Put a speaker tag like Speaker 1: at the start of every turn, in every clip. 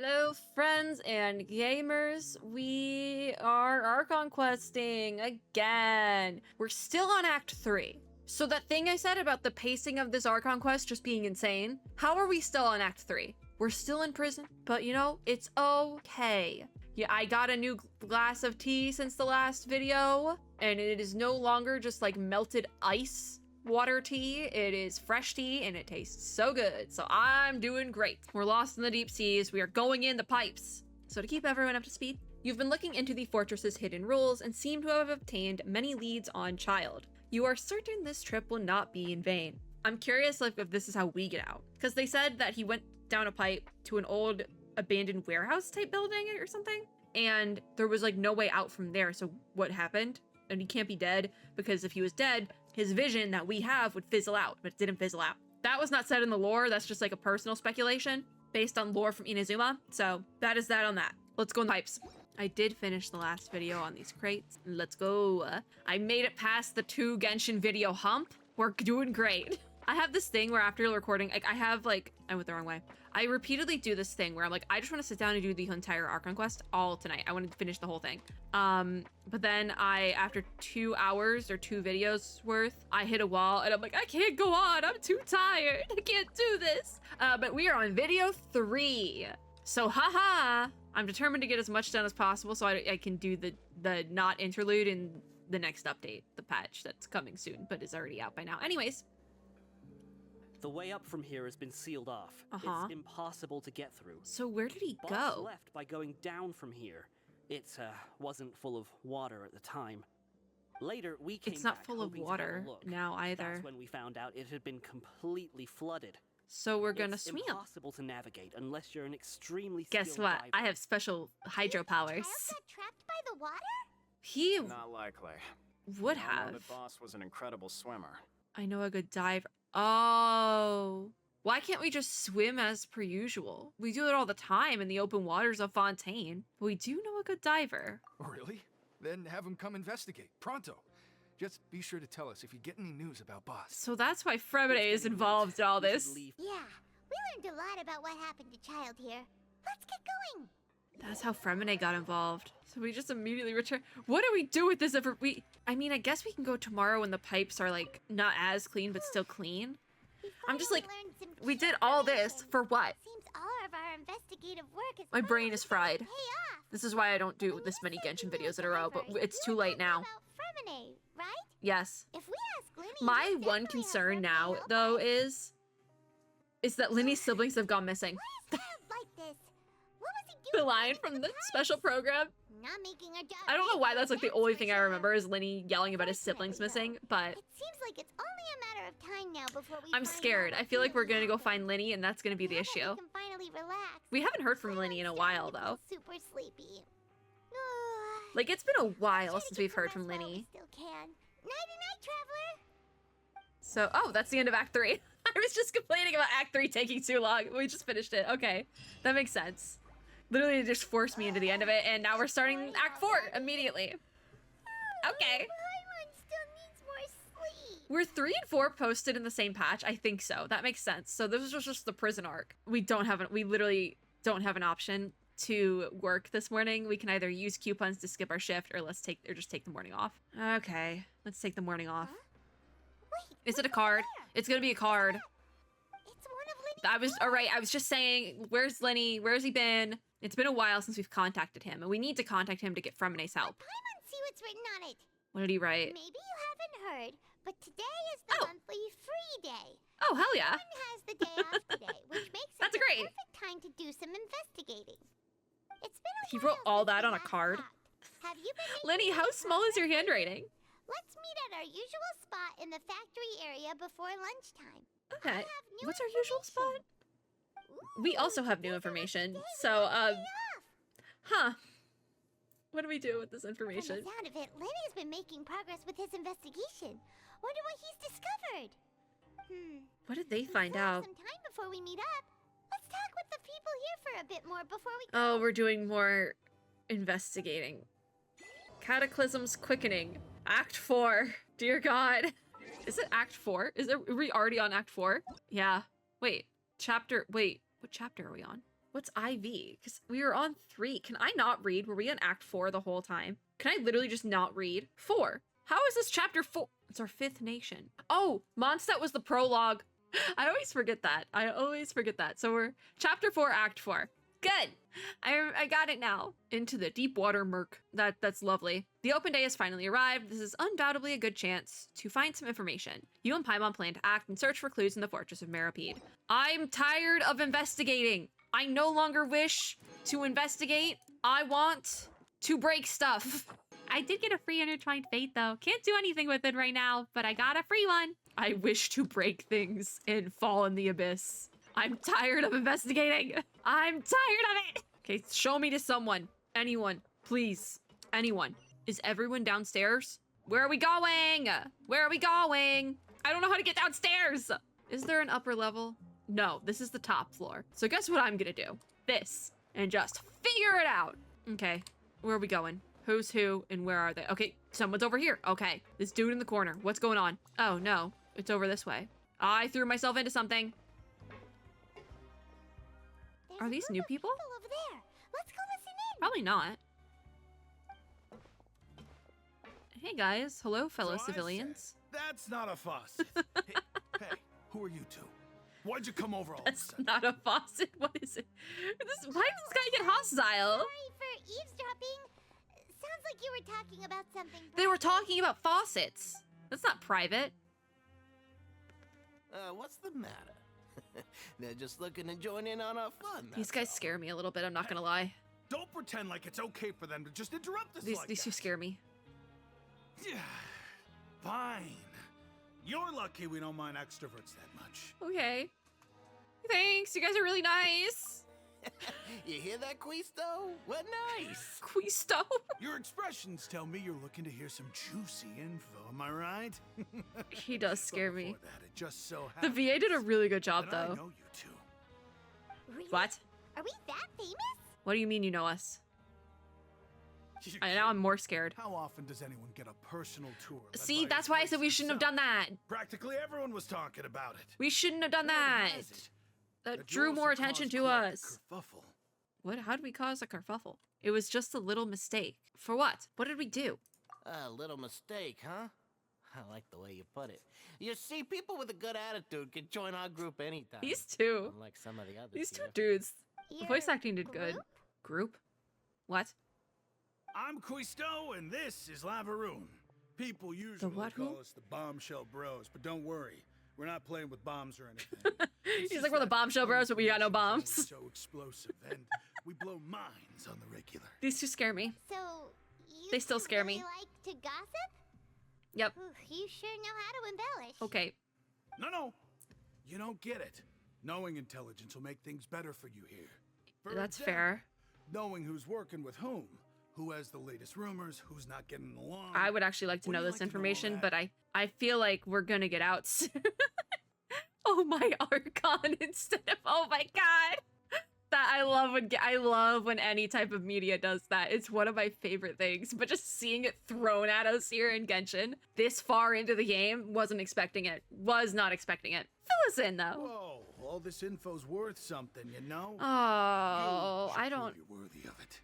Speaker 1: Hello friends and gamers, we are Archon questing again. We're still on Act 3. So that thing I said about the pacing of this Archon quest just being insane, how are we still on Act 3? We're still in prison, but you know, it's okay. Yeah, I got a new glass of tea since the last video, and it is no longer just like melted ice water tea. It is fresh tea and it tastes so good. So I'm doing great. We're lost in the deep seas. We are going in the pipes. So to keep everyone up to speed, you've been looking into the fortress's hidden rules and seem to have obtained many leads on Child. You are certain this trip will not be in vain. I'm curious if this is how we get out, because they said that he went down a pipe to an old abandoned warehouse type building or something, and there was like no way out from there. So what happened? And he can't be dead, because if he was dead, his vision that we have would fizzle out, but it didn't fizzle out. That was not said in the lore. That's just like a personal speculation based on lore from Inazuma. So that is that on that. Let's go in the pipes. I did finish the last video on these crates. Let's go. I made it past the 2 Genshin video hump. We're doing great. I have this thing where after recording, like I went the wrong way. I repeatedly do this thing where I'm like, I just want to sit down and do the entire Archon quest all tonight. I wanted to finish the whole thing. But then after 2 hours or 2 videos worth, I hit a wall and I'm like, I can't go on. I'm too tired. I can't do this. But we are on video 3. So haha, I'm determined to get as much done as possible so I can do the not interlude in the next update, the patch that's coming soon, but is already out by now. Anyways.
Speaker 2: The way up from here has been sealed off. It's impossible to get through.
Speaker 1: So where did he
Speaker 2: Boss
Speaker 1: go?
Speaker 2: Left by going down from here. It wasn't full of water at the time. Later, we came
Speaker 1: It's not
Speaker 2: back
Speaker 1: full of
Speaker 2: hoping to
Speaker 1: water
Speaker 2: have a look.
Speaker 1: now either.
Speaker 2: That's when we found out it had been completely flooded.
Speaker 1: So we're gonna
Speaker 2: It's
Speaker 1: swim.
Speaker 2: impossible to navigate unless you're an extremely
Speaker 1: Guess
Speaker 2: skilled
Speaker 1: what?
Speaker 2: diver.
Speaker 1: I have special hydro powers.
Speaker 3: Child got trapped by the water?
Speaker 1: He
Speaker 4: Not likely.
Speaker 1: would
Speaker 4: I know
Speaker 1: have.
Speaker 4: that Boss was an incredible swimmer.
Speaker 1: I know a good diver. Oh. Why can't we just swim as per usual? We do it all the time in the open waters of Fontaine. We do know a good diver.
Speaker 5: Really? Then have him come investigate, pronto. Just be sure to tell us if you get any news about Boss.
Speaker 1: So that's why Fremine is involved in all
Speaker 2: We should
Speaker 1: this.
Speaker 2: leave.
Speaker 3: Yeah, we learned a lot about what happened to Child here. Let's get going.
Speaker 1: That's how Fremine got involved. So we just immediately return. What do we do with this if I mean, I guess we can go tomorrow when the pipes are like not as clean, but still clean. I'm just like, we did all this for what?
Speaker 3: Seems all of our investigative work is
Speaker 1: My brain is fried.
Speaker 3: pay off.
Speaker 1: This is why I don't do this many Genshin videos in a row, but it's too late now.
Speaker 3: About Fremine, right?
Speaker 1: Yes.
Speaker 3: If we ask Linny,
Speaker 1: My
Speaker 3: he'll
Speaker 1: one
Speaker 3: definitely have
Speaker 1: concern
Speaker 3: Fremine
Speaker 1: now,
Speaker 3: help
Speaker 1: though,
Speaker 3: us.
Speaker 1: is that Linny's siblings have gone missing.
Speaker 3: Why is Child like this? What was he doing?
Speaker 1: The line from the special program.
Speaker 3: Not making our job.
Speaker 1: I don't know why that's like the only
Speaker 3: for
Speaker 1: thing I
Speaker 3: sure.
Speaker 1: remember is Linny yelling about his siblings missing, but
Speaker 3: It seems like it's only a matter of time now before we
Speaker 1: I'm
Speaker 3: find
Speaker 1: scared.
Speaker 3: out
Speaker 1: I feel like we're gonna go
Speaker 3: happened.
Speaker 1: find Linny and that's gonna be the
Speaker 3: Now that
Speaker 1: issue.
Speaker 3: We can finally relax.
Speaker 1: We haven't heard from Linny in a while though.
Speaker 3: Super sleepy.
Speaker 1: Like it's been a while since we've heard from Linny.
Speaker 3: Still can. Nighty night, traveler.
Speaker 1: So, oh, that's the end of Act 3. I was just complaining about Act 3 taking too long. We just finished it. Okay, that makes sense. Literally it just forced me into the end of it, and now we're starting Act 4 immediately. Okay.
Speaker 3: Paimon still needs more sleep.
Speaker 1: Were 3 and 4 posted in the same patch? I think so. That makes sense. So this was just the prison arc. We literally don't have an option to work this morning. We can either use coupons to skip our shift or just take the morning off. Okay, let's take the morning off.
Speaker 3: Wait,
Speaker 1: Is it a
Speaker 3: what's
Speaker 1: card?
Speaker 3: over there?
Speaker 1: It's gonna be a card.
Speaker 3: It's one of Linny's
Speaker 1: Alright, I was just saying, where's Linny? Where's he been? It's been a while since we've contacted him, and we need to contact him to get Fremine's help.
Speaker 3: Paimon, see what's written on it.
Speaker 1: What did he write?
Speaker 3: Maybe you haven't heard, but today is the
Speaker 1: Oh.
Speaker 3: monthly free day.
Speaker 1: Oh, hell yeah.
Speaker 3: Everyone has the day off today, which makes
Speaker 1: That's
Speaker 3: it
Speaker 1: great.
Speaker 3: the perfect time to do some investigating. It's been a
Speaker 1: He
Speaker 3: while
Speaker 1: wrote all
Speaker 3: since
Speaker 1: that
Speaker 3: we
Speaker 1: on a
Speaker 3: last
Speaker 1: card?
Speaker 3: talked. Have you been making
Speaker 1: Linny, how
Speaker 3: any
Speaker 1: small is your
Speaker 3: progress?
Speaker 1: handwriting?
Speaker 3: Let's meet at our usual spot in the factory area before lunchtime.
Speaker 1: Okay.
Speaker 3: I have new
Speaker 1: What's our usual spot?
Speaker 3: information.
Speaker 1: We
Speaker 3: Ooh,
Speaker 1: also have new
Speaker 3: these are the
Speaker 1: information.
Speaker 3: days
Speaker 1: So,
Speaker 3: we have day off.
Speaker 1: huh. What do we do with this
Speaker 3: From
Speaker 1: information?
Speaker 3: the sound of it, Lenny's been making progress with his investigation. Wonder what he's discovered.
Speaker 1: What did they
Speaker 3: We
Speaker 1: find
Speaker 3: still have
Speaker 1: out?
Speaker 3: some time before we meet up. Let's talk with the people here for a bit more before we
Speaker 1: Oh, we're doing more investigating. Cataclysm's Quickening. Act 4. Dear God. Is it Act 4? Are we already on Act 4? Yeah. Wait. What chapter are we on? What's IV? Because we were on 3. Can I not read? Were we on Act 4 the whole time? Can I literally just not read? 4. How is this chapter 4? It's our 5th nation. Oh, Mondstadt was the prologue. I always forget that. So we're chapter 4, Act 4. Good. I got it now. Into the Deepwater Murk. That's lovely. The open day has finally arrived. This is undoubtedly a good chance to find some information. You and Paimon plan to act and search for clues in the fortress of Meropide. I'm tired of investigating. I no longer wish to investigate. I want to break stuff. I did get a free intertwined fate though. Can't do anything with it right now, but I got a free one. I wish to break things and fall in the abyss. I'm tired of investigating. I'm tired of it. Okay, show me to someone. Anyone, please. Anyone. Is everyone downstairs? Where are we going? Where are we going? I don't know how to get downstairs. Is there an upper level? No, this is the top floor. So guess what I'm gonna do? This. And just figure it out. Okay, where are we going? Who's who and where are they? Okay, someone's over here. Okay, this dude in the corner. What's going on? Oh no, it's over this way. I threw myself into something. Are these new people?
Speaker 3: Over there. Let's go listen in.
Speaker 1: Probably not. Hey guys, hello fellow
Speaker 5: So I
Speaker 1: civilians.
Speaker 5: said, that's not a faucet. hey, who are you two? Why'd you come over all of a
Speaker 1: That's
Speaker 5: sudden?
Speaker 1: not a faucet. What is it? Why did this guy get hostile?
Speaker 3: Sorry for eavesdropping. Sounds like you were talking about something.
Speaker 1: They were
Speaker 3: private.
Speaker 1: talking about faucets. That's not private.
Speaker 6: What's the matter? They're just looking to join in on our fun.
Speaker 1: These
Speaker 6: that's
Speaker 1: guys
Speaker 6: all.
Speaker 1: scare me a little bit, I'm not gonna lie.
Speaker 5: Don't pretend like it's okay for them to just interrupt us like
Speaker 1: These two
Speaker 5: that.
Speaker 1: scare me.
Speaker 5: Yeah, fine. You're lucky we don't mind extroverts that much.
Speaker 1: Okay. Thanks, you guys are really nice.
Speaker 6: You hear that, Quisto? What nice.
Speaker 1: Quisto.
Speaker 5: Your expressions tell me you're looking to hear some juicy info, am I right?
Speaker 1: He does scare
Speaker 5: But
Speaker 1: me.
Speaker 5: before that, it just so
Speaker 1: The
Speaker 5: happens
Speaker 1: VA did a really good job
Speaker 5: that I
Speaker 1: though.
Speaker 5: know you two.
Speaker 3: Really?
Speaker 1: What?
Speaker 3: Are we that famous?
Speaker 1: What do you mean you know us?
Speaker 5: You're
Speaker 1: Now I'm more scared.
Speaker 5: How often does anyone get a personal tour? led
Speaker 1: See,
Speaker 5: by
Speaker 1: that's
Speaker 5: his
Speaker 1: why I
Speaker 5: grace
Speaker 1: said we shouldn't have done
Speaker 5: himself?
Speaker 1: that.
Speaker 5: Practically everyone was talking about it.
Speaker 1: We shouldn't have done
Speaker 5: Word
Speaker 1: that.
Speaker 5: has it
Speaker 1: That
Speaker 5: you
Speaker 1: drew
Speaker 5: also
Speaker 1: more attention
Speaker 5: caused
Speaker 1: to
Speaker 5: quite a
Speaker 1: us.
Speaker 5: kerfuffle.
Speaker 1: What? How did we cause a kerfuffle? It was just a little mistake. For what? What did we do?
Speaker 6: A little mistake, huh? I like the way you put it. You see, people with a good attitude can join our group anytime.
Speaker 1: These two.
Speaker 6: Unlike some of the others
Speaker 1: These two
Speaker 6: here.
Speaker 1: dudes. The
Speaker 3: Your
Speaker 1: voice acting did good.
Speaker 3: group?
Speaker 1: Group? What?
Speaker 5: I'm Quisto, and this is Lavaroon. People usually
Speaker 1: what
Speaker 5: call
Speaker 1: who?
Speaker 5: us the Bombshell Bros, but don't worry, we're not playing with bombs or anything. It's
Speaker 1: He's
Speaker 5: just
Speaker 1: like, we're the
Speaker 5: that
Speaker 1: bombshell bros, but we got no
Speaker 5: information's
Speaker 1: bombs.
Speaker 5: always so explosive, and we blow minds on the regular.
Speaker 1: These two scare me.
Speaker 3: So, you
Speaker 1: They still
Speaker 3: two
Speaker 1: scare
Speaker 3: really
Speaker 1: me.
Speaker 3: like to gossip?
Speaker 1: Yep.
Speaker 3: Ooh, you sure know how to embellish.
Speaker 1: Okay.
Speaker 5: No, you don't get it. Knowing intelligence will make things better for you here. For
Speaker 1: That's
Speaker 5: example,
Speaker 1: fair.
Speaker 5: Knowing who's working with who has the latest rumors, who's not getting along.
Speaker 1: I would actually like to
Speaker 5: What do
Speaker 1: know
Speaker 5: you
Speaker 1: this
Speaker 5: like to know all
Speaker 1: information,
Speaker 5: that?
Speaker 1: but I feel like we're gonna get out soon. Oh my Archon instead of oh my god. That I love when any type of media does that. It's one of my favorite things. But just seeing it thrown at us here in Genshin this far into the game, wasn't expecting it. Was not expecting it. Fill us in though.
Speaker 5: Whoa, all this info's worth something, you know?
Speaker 1: Oh,
Speaker 5: You should
Speaker 1: I don't.
Speaker 5: prove you're worthy of it.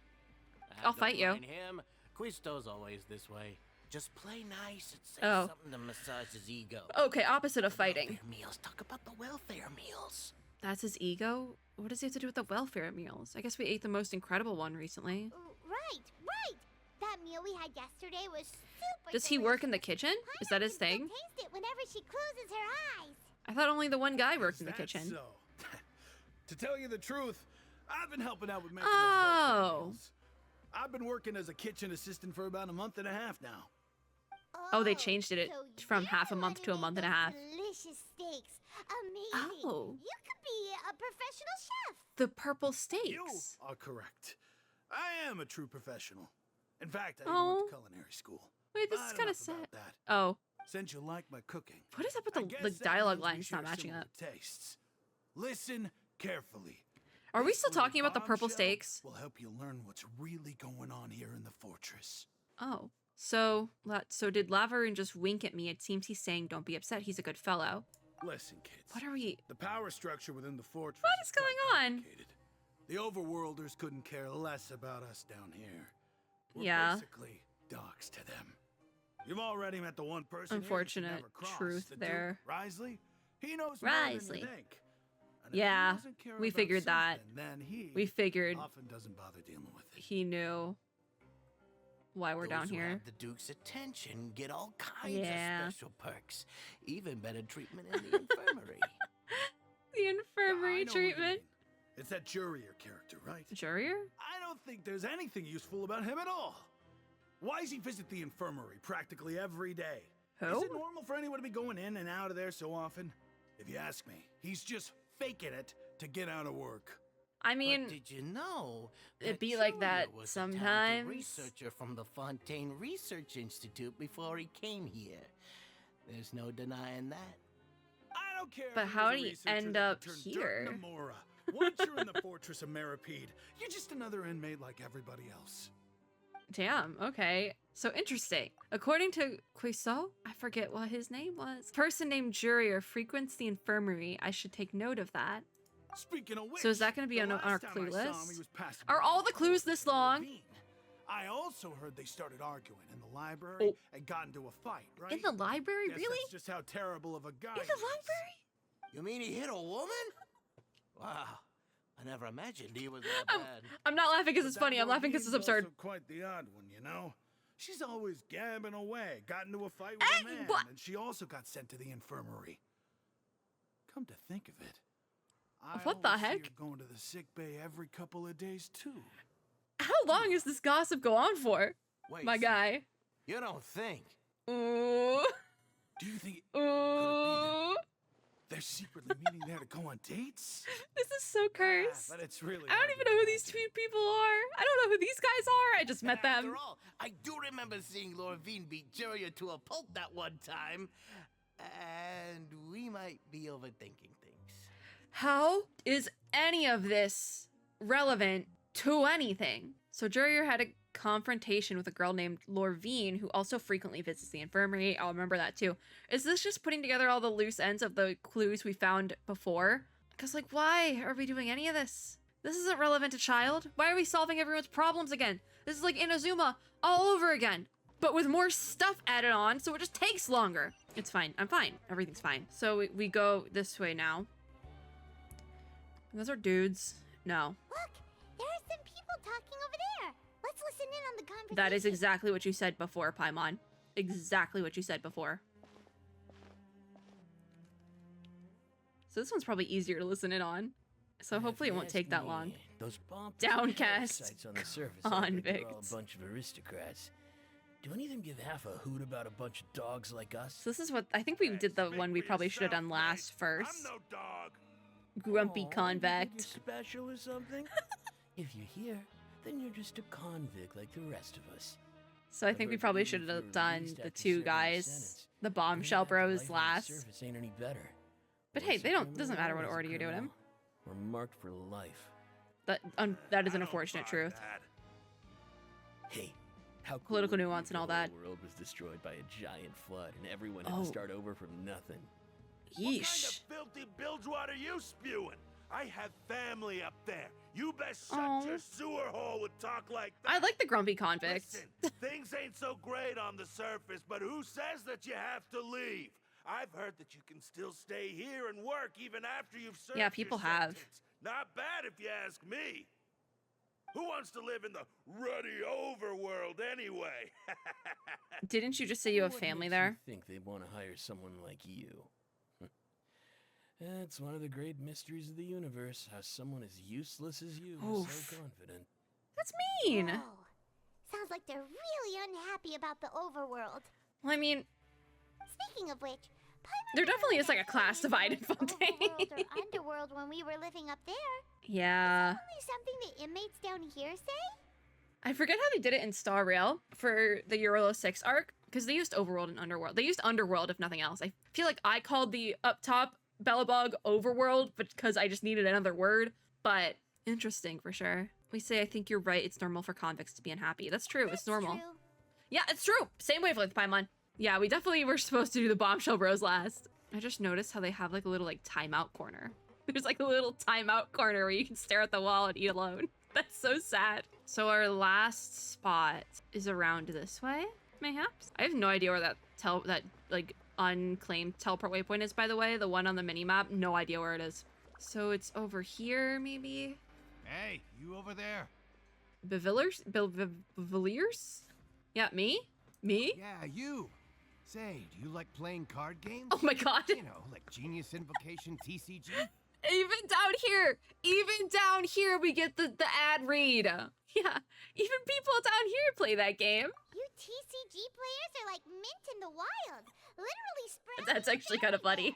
Speaker 1: I'll fight you.
Speaker 6: Don't mind him. Quisto's always this way. Just play nice and say
Speaker 1: Oh.
Speaker 6: something to massage his ego.
Speaker 1: Okay, opposite of fighting.
Speaker 6: Welfare meals. Talk about the welfare meals.
Speaker 1: That's his ego? What does he have to do with the welfare meals? I guess we ate the most incredible one recently.
Speaker 3: Right. That meal we had yesterday was super
Speaker 1: Does he work in the
Speaker 3: delicious.
Speaker 1: kitchen? Is that his
Speaker 3: Pineapple
Speaker 1: thing?
Speaker 3: can taste it whenever she closes her eyes.
Speaker 1: I thought only the one guy worked
Speaker 5: Is
Speaker 1: in the
Speaker 5: that
Speaker 1: kitchen.
Speaker 5: So? To tell you the truth, I've been helping out with making
Speaker 1: Oh.
Speaker 5: I've been working as a kitchen assistant for about a month and a half now.
Speaker 1: Oh, they changed it
Speaker 3: so
Speaker 1: from
Speaker 3: you're
Speaker 1: half a
Speaker 3: the
Speaker 1: month
Speaker 3: one
Speaker 1: to a
Speaker 3: who
Speaker 1: month
Speaker 3: made
Speaker 1: and a
Speaker 3: those
Speaker 1: half.
Speaker 3: Delicious steaks. Amazing.
Speaker 1: Oh.
Speaker 3: You could be a professional chef.
Speaker 1: The purple
Speaker 5: You
Speaker 1: steaks.
Speaker 5: are correct. I am a true professional. In fact, I even
Speaker 1: Oh.
Speaker 5: went to culinary school.
Speaker 1: Wait, this
Speaker 5: But
Speaker 1: is kind of
Speaker 5: enough about
Speaker 1: sad.
Speaker 5: that.
Speaker 1: Oh,
Speaker 5: Since you like my cooking,
Speaker 1: what is up with
Speaker 5: I
Speaker 1: the
Speaker 5: guess that
Speaker 1: dialogue
Speaker 5: means we
Speaker 1: lines not
Speaker 5: share
Speaker 1: matching
Speaker 5: similar
Speaker 1: up?
Speaker 5: tastes. Listen carefully.
Speaker 1: Are we
Speaker 5: This
Speaker 1: still
Speaker 5: little
Speaker 1: talking about the purple
Speaker 5: bombshell
Speaker 1: steaks?
Speaker 5: Will help you learn what's really going on here in the fortress.
Speaker 1: Oh, so did Lavarin just wink at me? It seems he's saying, "Don't be upset. He's a good fellow."
Speaker 5: Listen, kids.
Speaker 1: What are we?
Speaker 5: The power structure within the fortress.
Speaker 1: What is
Speaker 5: quite
Speaker 1: going on?
Speaker 5: complicated. The overworlders couldn't care less about us down here. We're
Speaker 1: Yeah.
Speaker 5: basically dogs to them. You've already met the one person
Speaker 1: Unfortunate
Speaker 5: here that you never crossed,
Speaker 1: truth
Speaker 5: the
Speaker 1: there.
Speaker 5: Duke, Risley. He knows more than
Speaker 1: Risley.
Speaker 5: you think. And if he
Speaker 1: Yeah,
Speaker 5: doesn't care
Speaker 1: we
Speaker 5: about
Speaker 1: figured that.
Speaker 5: something, then he
Speaker 1: We figured
Speaker 5: often doesn't bother dealing with it.
Speaker 1: he knew why we're down
Speaker 6: Those who
Speaker 1: here.
Speaker 6: have the Duke's attention get all kinds
Speaker 1: Yeah.
Speaker 6: of special perks, even better treatment in the infirmary.
Speaker 1: The
Speaker 5: Yeah, I
Speaker 1: infirmary
Speaker 5: know who you
Speaker 1: treatment.
Speaker 5: mean. It's that Jurier character, right?
Speaker 1: Jurier?
Speaker 5: I don't think there's anything useful about him at all. Why does he visit the infirmary practically every day? Is
Speaker 1: Who?
Speaker 5: it normal for anyone to be going in and out of there so often? If you ask me, he's just faking it to get out of work.
Speaker 1: I mean,
Speaker 6: but did you know
Speaker 1: it'd
Speaker 6: that
Speaker 1: be like
Speaker 6: Junior
Speaker 1: that
Speaker 6: was a talented
Speaker 1: sometimes.
Speaker 6: researcher from the Fontaine Research Institute before he came here? There's no denying that.
Speaker 5: I don't care.
Speaker 1: But
Speaker 5: if he
Speaker 1: how
Speaker 5: was a
Speaker 1: did he
Speaker 5: researcher
Speaker 1: end
Speaker 5: that
Speaker 1: up
Speaker 5: could turn
Speaker 1: here?
Speaker 5: Dirt into Mora. Once you're in the fortress of Meripede, you're just another inmate like everybody else.
Speaker 1: Damn, okay. So interesting. According to Quiso, I forget what his name was. Person named Jurier frequents the infirmary. I should take note of that.
Speaker 5: Speaking of which,
Speaker 1: So is that gonna be
Speaker 5: the
Speaker 1: on our
Speaker 5: last time
Speaker 1: clue
Speaker 5: I saw him,
Speaker 1: list?
Speaker 5: he was passing
Speaker 1: Are
Speaker 5: by
Speaker 1: all the
Speaker 5: the
Speaker 1: clues
Speaker 5: door
Speaker 1: this
Speaker 5: in the
Speaker 1: long?
Speaker 5: ravine. I also heard they started arguing in the library and got into a fight, right?
Speaker 1: In the library,
Speaker 5: Guess
Speaker 1: really?
Speaker 5: That's just how terrible of a guy.
Speaker 1: In the
Speaker 5: he is.
Speaker 1: library?
Speaker 6: You mean he hit a woman? Wow, I never imagined he was that
Speaker 1: I'm-
Speaker 6: bad.
Speaker 1: I'm not laughing because
Speaker 5: But
Speaker 1: it's
Speaker 5: that
Speaker 1: funny. I'm laughing because it's
Speaker 5: Noreen's
Speaker 1: absurd.
Speaker 5: also quite the odd one, you know. She's always gabbing away. Got into a fight with
Speaker 1: Hey,
Speaker 5: a man,
Speaker 1: what?
Speaker 5: and she also got sent to the infirmary. Come to think of it, I
Speaker 1: What the
Speaker 5: always see
Speaker 1: heck?
Speaker 5: her going to the sick bay every couple of days too.
Speaker 1: How long is this gossip go on for,
Speaker 6: Wait,
Speaker 1: my
Speaker 6: so
Speaker 1: guy?
Speaker 6: You don't think?
Speaker 1: Ooh.
Speaker 5: Do you think
Speaker 1: Ooh.
Speaker 5: they're secretly meeting there to go on dates?
Speaker 1: This is so cursed.
Speaker 5: But it's really.
Speaker 1: I don't
Speaker 5: hard
Speaker 1: even
Speaker 5: to
Speaker 1: know who these
Speaker 5: imagine.
Speaker 1: two people are. I don't know who these guys are. I just met
Speaker 6: And
Speaker 1: them.
Speaker 6: After all, I do remember seeing Lorvine beat Jurier to a pulp that one time. And we might be overthinking things.
Speaker 1: How is any of this relevant to anything? So Jurier had a confrontation with a girl named Lorvine, who also frequently visits the infirmary. I'll remember that too. Is this just putting together all the loose ends of the clues we found before? Because, like, why are we doing any of this? This isn't relevant to Child. Why are we solving everyone's problems again? This is like Inazuma all over again, but with more stuff added on, so it just takes longer. It's fine. I'm fine. Everything's fine. So we go this way now. Those are dudes. No.
Speaker 3: Look, there are some people talking over there. Let's listen in on the conversation.
Speaker 1: That is exactly what you said before, Paimon. Exactly what you said before. So this one's probably easier to listen in on. So hopefully it won't take that long.
Speaker 7: Those bomb
Speaker 1: Downcast
Speaker 7: sites on the surface look like they're all
Speaker 1: convicts.
Speaker 7: a bunch of aristocrats. Do any of them give half a hoot about a bunch of dogs like us?
Speaker 1: So this is what I think we did the one we probably should have done last first.
Speaker 5: I'm no dog.
Speaker 1: Grumpy
Speaker 7: Aw, you think
Speaker 1: convict.
Speaker 7: you're special or something? If you're here, then you're just a convict like the rest of us.
Speaker 1: So I think we probably should have done the two guys, the bombshell bros last.
Speaker 7: Surface ain't any better.
Speaker 1: But hey, they don't. Doesn't matter what order you're doing them.
Speaker 7: We're marked for life.
Speaker 1: That is an unfortunate truth.
Speaker 7: Hey, how cool
Speaker 1: Political
Speaker 7: would it be
Speaker 1: nuance and
Speaker 7: if
Speaker 1: all
Speaker 7: the
Speaker 1: that.
Speaker 7: whole world was destroyed by a giant flood and everyone had
Speaker 1: Oh.
Speaker 7: to start over from nothing.
Speaker 1: Yeesh.
Speaker 8: Filthy bilgewater you spewing? I have family up there. You best shut
Speaker 1: Aw.
Speaker 8: your sewer hole with talk like that.
Speaker 1: I like the grumpy convict.
Speaker 8: Listen, things ain't so great on the surface, but who says that you have to leave? I've heard that you can still stay here and work even after you've served
Speaker 1: Yeah, people
Speaker 8: your
Speaker 1: have.
Speaker 8: sentence. Not bad if you ask me. Who wants to live in the ruddy overworld anyway?
Speaker 1: Didn't you just say you have
Speaker 7: What
Speaker 1: family
Speaker 7: makes
Speaker 1: there?
Speaker 7: You think they'd want to hire someone like you? It's one of the great mysteries of the universe, how someone as useless as you is
Speaker 1: Oof.
Speaker 7: so confident.
Speaker 1: That's mean.
Speaker 3: Whoa. Sounds like they're really unhappy about the overworld.
Speaker 1: Well, I mean,
Speaker 3: Speaking of which, Paimon
Speaker 1: there
Speaker 3: and I
Speaker 1: definitely is like a
Speaker 3: never
Speaker 1: class
Speaker 3: really
Speaker 1: divide in
Speaker 3: knew
Speaker 1: Fontaine.
Speaker 3: Overworld or underworld when we were living up there.
Speaker 1: Yeah.
Speaker 3: Only something the inmates down here say?
Speaker 1: I forget how they did it in Star Rail for the Eurolo 6 arc, because they used Overworld and Underworld. They used Underworld, if nothing else. I feel like I called the up top Bellabog Overworld, but because I just needed another word. But interesting for sure. We say, I think you're right. It's normal for convicts to be unhappy. That's true. It's
Speaker 3: That's
Speaker 1: normal.
Speaker 3: true.
Speaker 1: Yeah, it's true. Same wavelength, Paimon. Yeah, we definitely were supposed to do the bombshell bros last. I just noticed how they have like a little like timeout corner. There's like a little timeout corner where you can stare at the wall and eat alone. That's so sad. So our last spot is around this way, mayhaps? I have no idea where that like unclaimed teleport waypoint is, by the way. The one on the mini map, no idea where it is. So it's over here, maybe?
Speaker 9: Hey, you over there.
Speaker 1: Beviliers? Yeah, me? Me?
Speaker 9: Yeah, you. Say, do you like playing card games?
Speaker 1: Oh my god.
Speaker 9: You know, like Genius Invocation TCG?
Speaker 1: Even down here, we get the ad read. Yeah, even people down here play that game.
Speaker 3: You TCG players are like mint in the wild. Literally spread.
Speaker 1: That's actually kind of funny.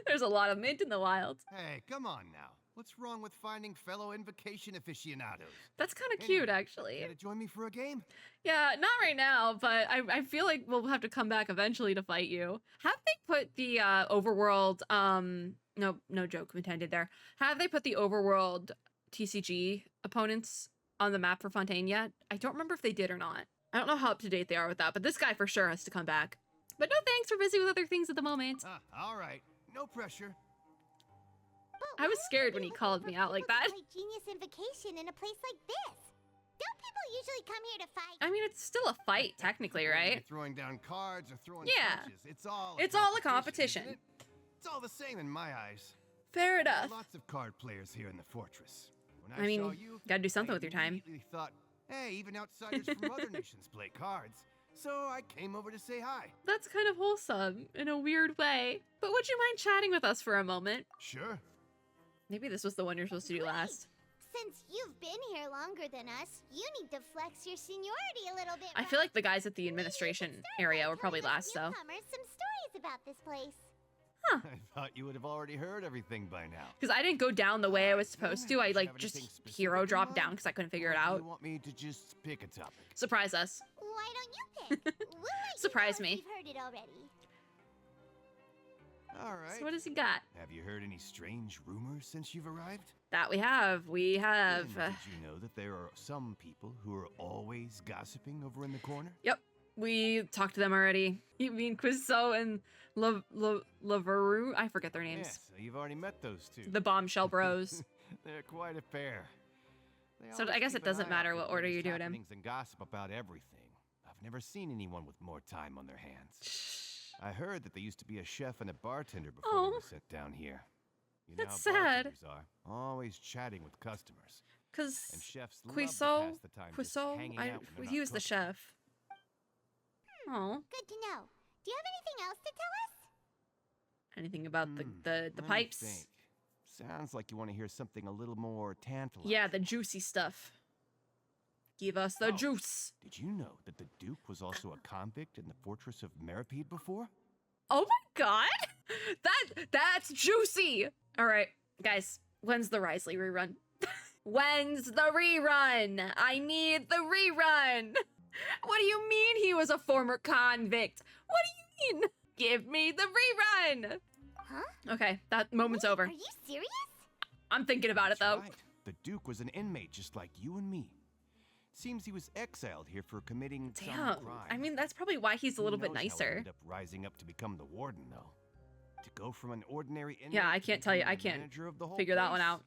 Speaker 1: There's a lot of mint in the wild.
Speaker 9: Hey, come on now. What's wrong with finding fellow Invocation aficionados?
Speaker 1: That's kind of cute, actually.
Speaker 9: Gonna join me for a game?
Speaker 1: Yeah, not right now, but I feel like we'll have to come back eventually to fight you. Have they put the overworld, no joke intended there. Have they put the overworld TCG opponents on the map for Fontaine yet? I don't remember if they did or not. I don't know how up to date they are with that, but this guy for sure has to come back. But no thanks, we're busy with other things at the moment.
Speaker 9: All right. No pressure.
Speaker 1: I was scared when he called me out like that.
Speaker 3: Play Genius Invocation in a place like this. Don't people usually come here to fight?
Speaker 1: I mean, it's still a fight, technically,
Speaker 9: You're
Speaker 1: right?
Speaker 9: throwing down cards or throwing
Speaker 1: Yeah.
Speaker 9: punches. It's all
Speaker 1: a competition.
Speaker 9: isn't it? It's all the same in my eyes.
Speaker 1: Fair
Speaker 9: There are
Speaker 1: enough.
Speaker 9: lots of card players here in the fortress. When
Speaker 1: I mean,
Speaker 9: saw you,
Speaker 1: gotta do something
Speaker 9: I
Speaker 1: with your time.
Speaker 9: immediately thought, hey, even outsiders from other nations play cards. So I came over to say hi.
Speaker 1: That's kind of wholesome in a weird way. But would you mind chatting with us for a moment?
Speaker 9: Sure.
Speaker 1: Maybe this was the one you're supposed to do last.
Speaker 3: Since you've been here longer than us, you need to flex your seniority a little bit.
Speaker 1: I feel like the guys at the administration area were probably last, though.
Speaker 3: Newcomers some stories about this place.
Speaker 9: I thought you would have already heard everything by now.
Speaker 1: Because I didn't go down the way I was supposed to. I
Speaker 9: Did you
Speaker 1: like
Speaker 9: have
Speaker 1: just
Speaker 9: anything specific
Speaker 1: hero
Speaker 9: in
Speaker 1: dropped
Speaker 9: mind?
Speaker 1: down because I couldn't figure it
Speaker 9: Or do
Speaker 1: out.
Speaker 9: You want me to just pick a topic?
Speaker 1: Surprise us.
Speaker 3: Why don't you pick? We'll let
Speaker 1: Surprise
Speaker 3: you know
Speaker 1: me.
Speaker 3: if you've heard it already.
Speaker 9: All right.
Speaker 1: So what has he got?
Speaker 9: Have you heard any strange rumors since you've arrived?
Speaker 1: That we have. We have.
Speaker 9: And did you know that there are some people who are always gossiping over in the corner?
Speaker 1: Yep. We talked to them already. You mean Quizzo and Laveru? I forget their names.
Speaker 9: Yes, so you've already met those two.
Speaker 1: The bombshell bros.
Speaker 9: They're quite a pair. They
Speaker 1: So I
Speaker 9: always
Speaker 1: guess
Speaker 9: keep
Speaker 1: it doesn't
Speaker 9: an eye out
Speaker 1: matter
Speaker 9: for
Speaker 1: what order you
Speaker 9: latest
Speaker 1: do it in.
Speaker 9: happenings and gossip about everything. I've never seen anyone with more time on their hands. I heard that there used to be a chef and a bartender before they
Speaker 1: Oh.
Speaker 9: were sent down here. You know
Speaker 1: That's
Speaker 9: how
Speaker 1: sad.
Speaker 9: bartenders are, always chatting with customers. And
Speaker 1: Because
Speaker 9: chefs love to
Speaker 1: Quizzo,
Speaker 9: pass the time just hanging out when they're
Speaker 1: he
Speaker 9: not
Speaker 1: was the
Speaker 9: cooking.
Speaker 1: chef. Oh,
Speaker 3: Good to know. Do you have anything else to tell us?
Speaker 1: anything about the
Speaker 9: Let me
Speaker 1: pipes?
Speaker 9: think. Sounds like you want to hear something a little more tantalizing.
Speaker 1: Yeah, the juicy stuff. Give us the
Speaker 9: Oh.
Speaker 1: juice.
Speaker 9: Did you know that the Duke was also a convict in the fortress of Meripede before?
Speaker 1: Oh my god, that's juicy. All right, guys, when's the Risley rerun? When's the rerun? I need the rerun. What do you mean he was a former convict? What do you mean? Give me the rerun.
Speaker 3: Huh?
Speaker 1: Okay, that moment's
Speaker 3: Wait,
Speaker 1: over.
Speaker 3: Are you serious?
Speaker 1: I'm thinking about it
Speaker 9: That's
Speaker 1: though.
Speaker 9: right. The Duke was an inmate just like you and me. Seems he was exiled here for committing some
Speaker 1: Damn.
Speaker 9: crime.
Speaker 1: I mean, that's probably why he's a
Speaker 9: Who
Speaker 1: little bit
Speaker 9: knows how he
Speaker 1: nicer.
Speaker 9: ended up rising up to become the warden, though. To go from an ordinary inmate
Speaker 1: Yeah, I
Speaker 9: to
Speaker 1: can't tell you.
Speaker 9: becoming
Speaker 1: I
Speaker 9: the
Speaker 1: can't
Speaker 9: manager of the whole
Speaker 1: figure that one
Speaker 9: place?
Speaker 1: out.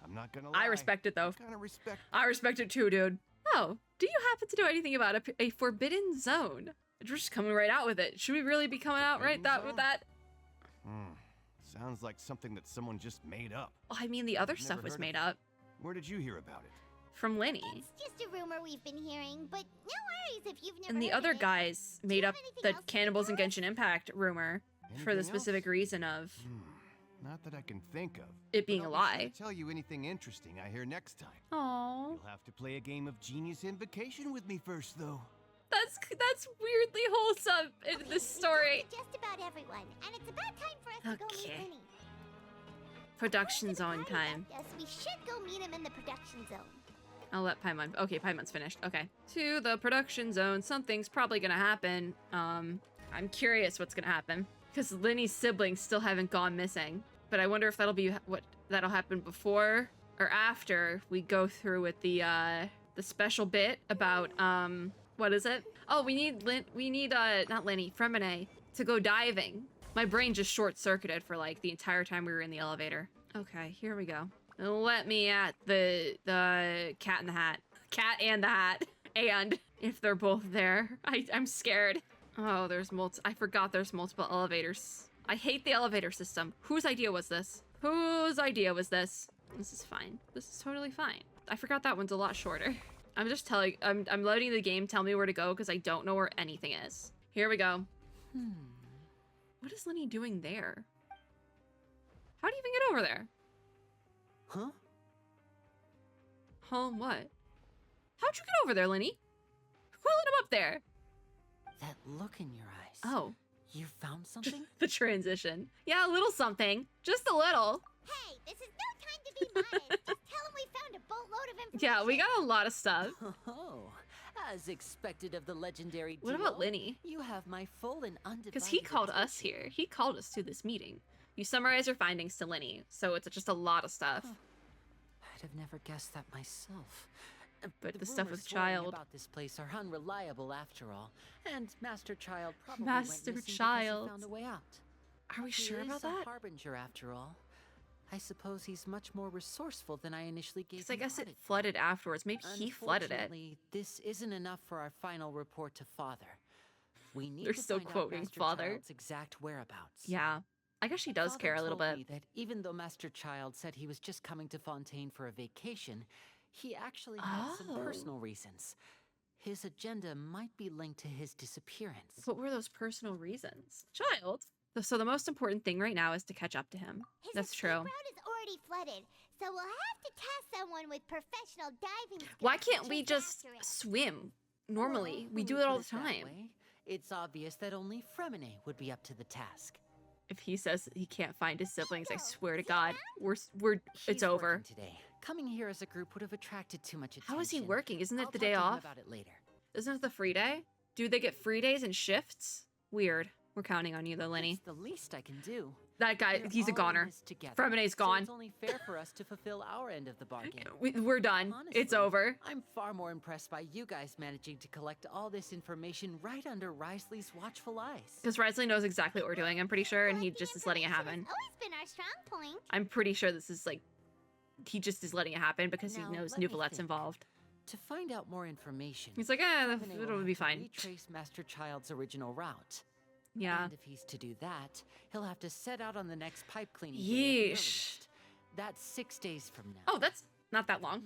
Speaker 9: I'm not gonna lie.
Speaker 1: I respect it though.
Speaker 9: Kind of respect.
Speaker 1: I respect it too, dude. Oh, do you happen to know anything about a forbidden zone? We're just coming right out with it. Should we really be coming out right
Speaker 9: Forbidden
Speaker 1: with
Speaker 9: zone?
Speaker 1: that?
Speaker 9: Sounds like something that someone just made up.
Speaker 1: Well, I mean, the other
Speaker 9: I've
Speaker 1: stuff
Speaker 9: never
Speaker 1: was
Speaker 9: heard of
Speaker 1: made
Speaker 9: it.
Speaker 1: up
Speaker 9: Where did you hear about it?
Speaker 1: from Lenny.
Speaker 3: It's just a rumor we've been hearing, but no worries if you've never
Speaker 1: And the
Speaker 3: heard
Speaker 1: other
Speaker 3: of it.
Speaker 1: guys
Speaker 3: Do
Speaker 1: made
Speaker 3: you
Speaker 1: up
Speaker 3: have anything
Speaker 1: the
Speaker 3: else to
Speaker 1: cannibals in
Speaker 3: tell us?
Speaker 1: Genshin Impact rumor for the
Speaker 9: Anything
Speaker 1: specific
Speaker 9: else?
Speaker 1: reason of
Speaker 9: Not that I can think of.
Speaker 1: it being
Speaker 9: but
Speaker 1: a
Speaker 9: I'll be sure
Speaker 1: lie.
Speaker 9: to tell you anything interesting I hear next time.
Speaker 1: Oh,
Speaker 9: You'll have to play a game of Genius Invocation with me first, though.
Speaker 1: that's weirdly wholesome in
Speaker 3: Okay,
Speaker 1: this
Speaker 3: we've
Speaker 1: story.
Speaker 3: talked to just about everyone, and it's about time for us to go meet
Speaker 1: Okay.
Speaker 3: Lenny.
Speaker 1: Production
Speaker 3: Once the
Speaker 1: zone
Speaker 3: party
Speaker 1: time.
Speaker 3: left us, we should go meet him in the production zone.
Speaker 1: I'll let Paimon. Okay, Paimon's finished. Okay. To the production zone. Something's probably gonna happen. I'm curious what's gonna happen. Because Lenny's siblings still haven't gone missing. But I wonder if that'll happen before or after we go through with the special bit about, what is it? Oh, we need not Lenny, Fremine, to go diving. My brain just short-circuited for like the entire time we were in the elevator. Okay, here we go. Let me at the cat in the hat. Cat and the hat. And if they're both there, I'm scared. Oh, I forgot there's multiple elevators. I hate the elevator system. Whose idea was this? Whose idea was this? This is fine. This is totally fine. I forgot that one's a lot shorter. I'm just telling, I'm loading the game, tell me where to go, because I don't know where anything is. Here we go. What is Lenny doing there? How do you even get over there?
Speaker 2: Huh?
Speaker 1: What? How'd you get over there, Lenny? Who let him up there?
Speaker 10: That look in your eyes.
Speaker 1: Oh.
Speaker 10: You found something?
Speaker 1: The transition. Yeah, a little something. Just a little.
Speaker 3: Hey, this is no time to be modest. Just tell him we found a boatload of information.
Speaker 1: Yeah, we got a lot of stuff.
Speaker 10: Oh, as expected of the legendary
Speaker 1: What
Speaker 10: duo,
Speaker 1: about Lenny?
Speaker 10: You have my full and undivided
Speaker 1: Because he called us
Speaker 10: attention.
Speaker 1: here. He called us to this meeting. You summarize your findings to Lenny, so it's just a lot of stuff.
Speaker 10: I'd have never guessed that myself.
Speaker 1: But the stuff
Speaker 10: rumors
Speaker 1: with
Speaker 10: swirling
Speaker 1: Child.
Speaker 10: about this place are unreliable after all, and Master Child probably
Speaker 1: Master
Speaker 10: went missing
Speaker 1: Child.
Speaker 10: because he found a way out.
Speaker 1: Are we sure
Speaker 10: He
Speaker 1: about
Speaker 10: is
Speaker 1: that?
Speaker 10: a harbinger after all. I suppose he's much more resourceful than I initially gave
Speaker 1: Because I
Speaker 10: him
Speaker 1: guess it
Speaker 10: credit for.
Speaker 1: flooded afterwards. Maybe he flooded it.
Speaker 10: Unfortunately, this isn't enough for our final report to Father. We need
Speaker 1: They're
Speaker 10: to
Speaker 1: still
Speaker 10: find out
Speaker 1: quoting
Speaker 10: Master
Speaker 1: Father.
Speaker 10: Child's exact whereabouts.
Speaker 1: Yeah. I guess she does
Speaker 10: Father
Speaker 1: care a little
Speaker 10: told
Speaker 1: bit.
Speaker 10: me that even though Master Child said he was just coming to Fontaine for a vacation, he actually had some
Speaker 1: Oh.
Speaker 10: personal reasons. His agenda might be linked to his disappearance.
Speaker 1: What were those personal reasons? Child. So the most important thing right now is to catch up to him.
Speaker 3: His
Speaker 1: That's
Speaker 3: escape
Speaker 1: true.
Speaker 3: route is already flooded, so we'll have to task someone with professional diving skills.
Speaker 1: Why
Speaker 3: to
Speaker 1: can't we
Speaker 3: chase
Speaker 1: just
Speaker 3: after it.
Speaker 1: swim normally?
Speaker 10: Well,
Speaker 1: We
Speaker 10: when
Speaker 1: do
Speaker 10: you
Speaker 1: it all
Speaker 10: put
Speaker 1: the
Speaker 10: that
Speaker 1: time.
Speaker 10: way, it's obvious that only Fremine would be up to the task.
Speaker 1: If he says he can't find his siblings, I
Speaker 3: Michael,
Speaker 1: swear to
Speaker 3: is he
Speaker 1: God, it's
Speaker 10: He's
Speaker 1: over.
Speaker 10: working today. Coming here as a group would have attracted too much attention.
Speaker 1: How is he working? Isn't it
Speaker 10: I'll
Speaker 1: the
Speaker 10: talk
Speaker 1: day
Speaker 10: to him
Speaker 1: off?
Speaker 10: about it later.
Speaker 1: Isn't it the free day? Do they get free days and shifts? Weird. We're counting on you though, Lenny.
Speaker 10: It's the least I can do.
Speaker 1: That guy,
Speaker 10: We're
Speaker 1: he's a
Speaker 10: all in
Speaker 1: goner.
Speaker 10: this together,
Speaker 1: Fremine's
Speaker 10: so
Speaker 1: gone.
Speaker 10: it's only fair for us to fulfill our end of the bargain.
Speaker 1: We're done. It's
Speaker 10: Honestly,
Speaker 1: over.
Speaker 10: I'm far more impressed by you guys managing to collect all this information right under Risley's watchful eyes.
Speaker 1: Because Risley knows exactly what we're doing, I'm pretty sure, and he just is letting it happen.
Speaker 3: Information has always been our strong point.
Speaker 1: I'm pretty sure this is like, he just is letting it happen because he
Speaker 10: Now,
Speaker 1: knows
Speaker 10: let me
Speaker 1: Nuvalet's
Speaker 10: think.
Speaker 1: involved.
Speaker 10: To find out more information,
Speaker 1: He's like,
Speaker 10: Fremine will
Speaker 1: it'll
Speaker 10: have
Speaker 1: be
Speaker 10: to
Speaker 1: fine.
Speaker 10: Retrace Master Child's original route.
Speaker 1: Yeah.
Speaker 10: And if he's to do that, he'll have to set out on the next pipe cleaning day at the
Speaker 1: Yeesh.
Speaker 10: earliest. That's 6 days from now.
Speaker 1: Oh, that's not that long.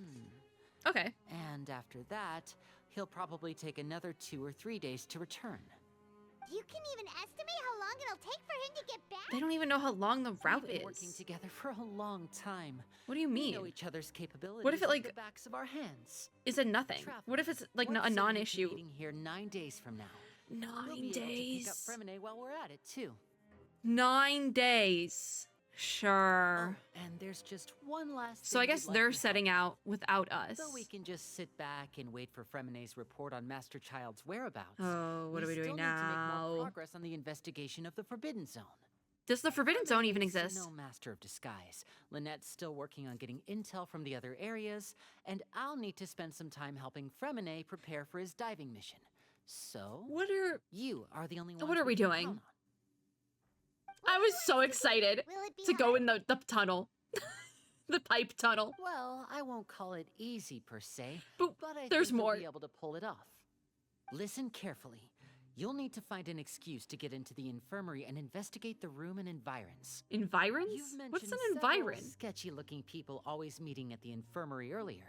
Speaker 1: Okay.
Speaker 10: And after that, he'll probably take another 2 or 3 days to return.
Speaker 3: You can even estimate how long it'll take for him to get back?
Speaker 1: They don't even know how long the route
Speaker 10: We've been working
Speaker 1: is.
Speaker 10: together for a long time.
Speaker 1: What do you
Speaker 10: We know
Speaker 1: mean?
Speaker 10: each other's capabilities.
Speaker 1: What if it,
Speaker 10: like
Speaker 1: like,
Speaker 10: the backs of our hands?
Speaker 1: Is it nothing?
Speaker 10: Traffic.
Speaker 1: What if it's like
Speaker 10: What
Speaker 1: a
Speaker 10: say you to
Speaker 1: non-issue?
Speaker 10: Meeting here 9 days from now. We'll
Speaker 1: 9
Speaker 10: be able to pick up
Speaker 1: days.
Speaker 10: Fremine while we're at it too.
Speaker 1: 9 days. Sure.
Speaker 10: Oh, and there's just one last.
Speaker 1: So I
Speaker 10: thing
Speaker 1: guess
Speaker 10: we'd like
Speaker 1: they're
Speaker 10: to help
Speaker 1: setting out without us.
Speaker 10: So we can just sit back and wait for Fremine's report on Master Child's whereabouts.
Speaker 1: Oh, what are we
Speaker 10: still
Speaker 1: doing
Speaker 10: need to make more
Speaker 1: now?
Speaker 10: progress on the investigation of the Forbidden Zone.
Speaker 1: Does the Forbidden Zone even
Speaker 10: Fremine's
Speaker 1: exist?
Speaker 10: No master of disguise. Lynette's still working on getting intel from the other areas, and I'll need to spend some time helping Fremine prepare for his diving mission. So,
Speaker 1: What are...
Speaker 10: you are the only one.
Speaker 1: What are we doing?
Speaker 10: Count on.
Speaker 1: I was so excited
Speaker 3: Will it be
Speaker 1: to go
Speaker 3: hard?
Speaker 1: in the tunnel. The pipe tunnel.
Speaker 10: Well, I won't call it easy per se,
Speaker 1: But
Speaker 10: I
Speaker 1: there's
Speaker 10: think you'll
Speaker 1: more.
Speaker 10: be able to pull it off. Listen carefully. You'll need to find an excuse to get into the infirmary and investigate the room and environs.
Speaker 1: Environs?
Speaker 10: You've mentioned
Speaker 1: What's an
Speaker 10: several
Speaker 1: environ?
Speaker 10: sketchy-looking people always meeting at the infirmary earlier.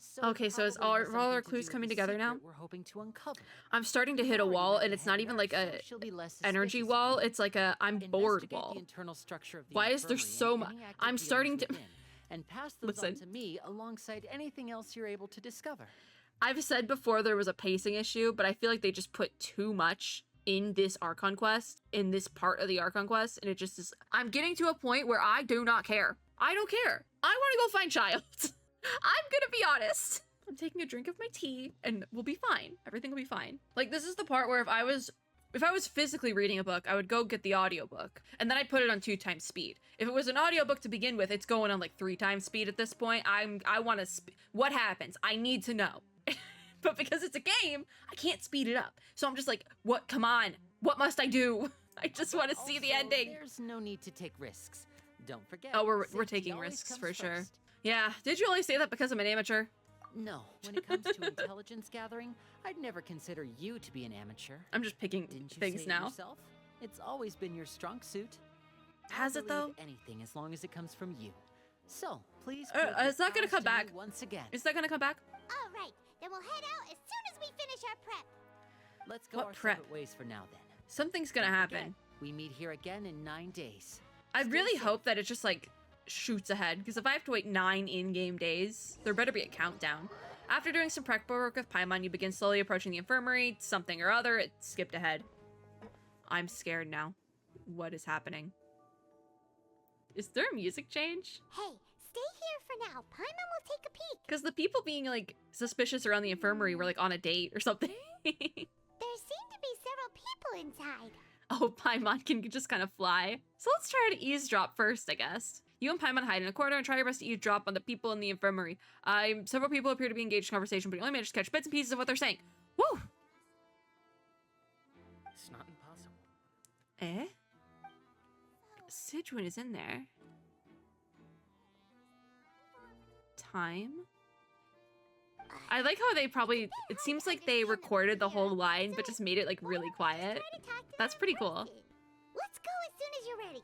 Speaker 10: So
Speaker 1: Okay, so is
Speaker 10: probably
Speaker 1: all-
Speaker 10: has
Speaker 1: are all
Speaker 10: something
Speaker 1: our
Speaker 10: to
Speaker 1: clues
Speaker 10: do with
Speaker 1: coming
Speaker 10: the
Speaker 1: together now?
Speaker 10: secret We're hoping to uncover.
Speaker 1: I'm starting to hit a
Speaker 10: Already
Speaker 1: wall,
Speaker 10: met
Speaker 1: and
Speaker 10: the
Speaker 1: it's not
Speaker 10: head
Speaker 1: even
Speaker 10: nurse,
Speaker 1: like a
Speaker 10: so she'll be less
Speaker 1: energy
Speaker 10: suspicious of
Speaker 1: wall.
Speaker 10: you.
Speaker 1: It's like a I'm bored
Speaker 10: Investigate
Speaker 1: wall.
Speaker 10: the internal structure of the
Speaker 1: Why is there
Speaker 10: infirmary
Speaker 1: so
Speaker 10: and
Speaker 1: much?
Speaker 10: any active
Speaker 1: I'm
Speaker 10: dealings
Speaker 1: starting to...
Speaker 10: within, and pass those on
Speaker 1: Listen.
Speaker 10: to me alongside anything else you're able to discover.
Speaker 1: I've said before there was a pacing issue, but I feel like they just put too much in this Archon quest, in this part of the Archon quest, and it just is... I'm getting to a point where I do not care. I don't care. I want to go find Child. I'm gonna be honest. I'm taking a drink of my tea, and we'll be fine. Everything will be fine. Like, this is the part where if I was physically reading a book, I would go get the audiobook, and then I'd put it on 2 times speed. If it was an audiobook to begin with, it's going on like 3 times speed at this point. I want to... What happens? I need to know. But because it's a game, I can't speed it up. So I'm just like, what? Come on. What must I do? I just want to see the
Speaker 10: Also,
Speaker 1: ending.
Speaker 10: There's no need to take risks. Don't forget.
Speaker 1: Oh, we're
Speaker 10: safety
Speaker 1: taking
Speaker 10: always
Speaker 1: risks
Speaker 10: comes
Speaker 1: for sure.
Speaker 10: first.
Speaker 1: Yeah. Did you only say that because I'm an amateur?
Speaker 10: No, when it comes to intelligence gathering, I'd never consider you to be an amateur.
Speaker 1: I'm just picking
Speaker 10: Didn't you
Speaker 1: things
Speaker 10: say it
Speaker 1: now.
Speaker 10: yourself? It's always been your strong suit.
Speaker 1: Has
Speaker 10: I'll
Speaker 1: it though?
Speaker 10: believe anything as long as it comes from you. So, please.
Speaker 1: It's not gonna come back.
Speaker 10: Once again.
Speaker 1: Is that gonna come back?
Speaker 3: All right, then we'll head out as soon as we finish our prep.
Speaker 10: Let's go
Speaker 1: What
Speaker 10: our
Speaker 1: prep?
Speaker 10: separate ways for now then.
Speaker 1: Something's gonna
Speaker 10: Don't forget,
Speaker 1: happen.
Speaker 10: we meet here again in 9 days.
Speaker 1: I
Speaker 10: Stay
Speaker 1: really
Speaker 10: safe.
Speaker 1: hope that it just like shoots ahead, because if I have to wait 9 in-game days, there better be a countdown. After doing some prep work with Paimon, you begin slowly approaching the infirmary. Something or other, it skipped ahead. I'm scared now. What is happening? Is there a music change?
Speaker 3: Hey, stay here for now. Paimon will take a peek.
Speaker 1: Because the people being like suspicious around the infirmary were like on a date or something.
Speaker 3: There seem to be several people inside.
Speaker 1: Oh, Paimon can just kind of fly. So let's try to eavesdrop first, I guess. You and Paimon hide in a corner and try your best to eavesdrop on the people in the infirmary. Several people appear to be engaged in conversation, but you only manage to catch bits and pieces of what they're saying. Woo!
Speaker 2: It's not impossible.
Speaker 1: Eh? Sidwin is in there. Time? I like how they probably, it seems like they recorded the whole line, but just made it like really quiet. That's pretty cool.
Speaker 3: Let's go as soon as you're ready.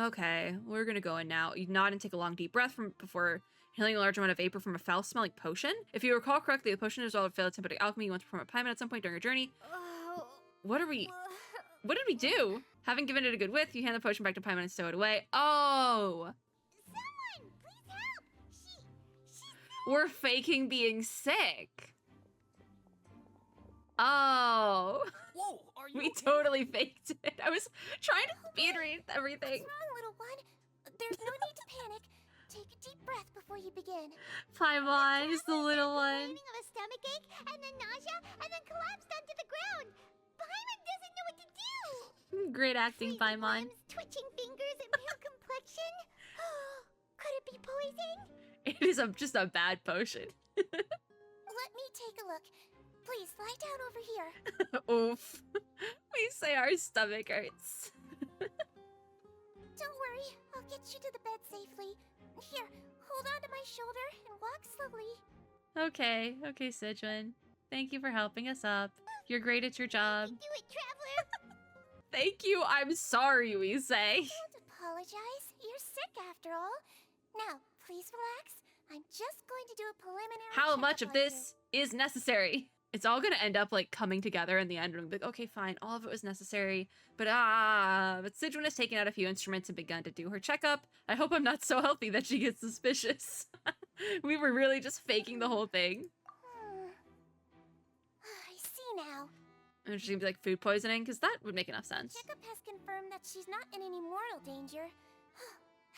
Speaker 1: Okay, we're gonna go in now. You nod and take a long deep breath before inhaling a large amount of vapor from a foul-smelling potion. If you recall correctly, the potion is all of failed sympathetic alchemy you want to perform at Paimon at some point during your journey. What did we do? Having given it a good whiff, you hand the potion back to Paimon and stow it away. Oh!
Speaker 3: Someone, please help! She's
Speaker 1: We're faking being sick. Oh.
Speaker 2: Whoa, are you
Speaker 1: We
Speaker 2: okay?
Speaker 1: totally faked it. I was trying to speed read everything.
Speaker 3: What's wrong, little one? There's no need to panic. Take a deep breath before you begin.
Speaker 1: Paimon is the little one.
Speaker 3: Complaining of a stomachache, and then nausea, and then collapsed onto the ground. Paimon doesn't know what to do.
Speaker 1: Great acting,
Speaker 3: Freezing
Speaker 1: Paimon.
Speaker 3: limbs, twitching fingers, and pale complexion. Could it be poison?
Speaker 1: It is just a bad potion.
Speaker 3: Let me take a look. Please lie down over here.
Speaker 1: Oof. We say our stomach hurts.
Speaker 3: Don't worry, I'll get you to the bed safely. Here, hold on to my shoulder and walk slowly.
Speaker 1: Okay, Sidwin. Thank you for helping us up. You're great at your job.
Speaker 3: You do it, traveler.
Speaker 1: Thank you. I'm sorry, we say.
Speaker 3: Don't apologize. You're sick after all. Now, please relax. I'm just going to do a preliminary
Speaker 1: How
Speaker 3: checkup
Speaker 1: much of
Speaker 3: on you.
Speaker 1: this is necessary? It's all gonna end up like coming together in the end. And I'm like, okay, fine, all of it was necessary. But Sidwin has taken out a few instruments and begun to do her checkup. I hope I'm not so healthy that she gets suspicious. We were really just faking the whole thing.
Speaker 3: I see now.
Speaker 1: And she's gonna be like food poisoning, because that would make enough sense.
Speaker 3: Checkup has confirmed that she's not in any mortal danger.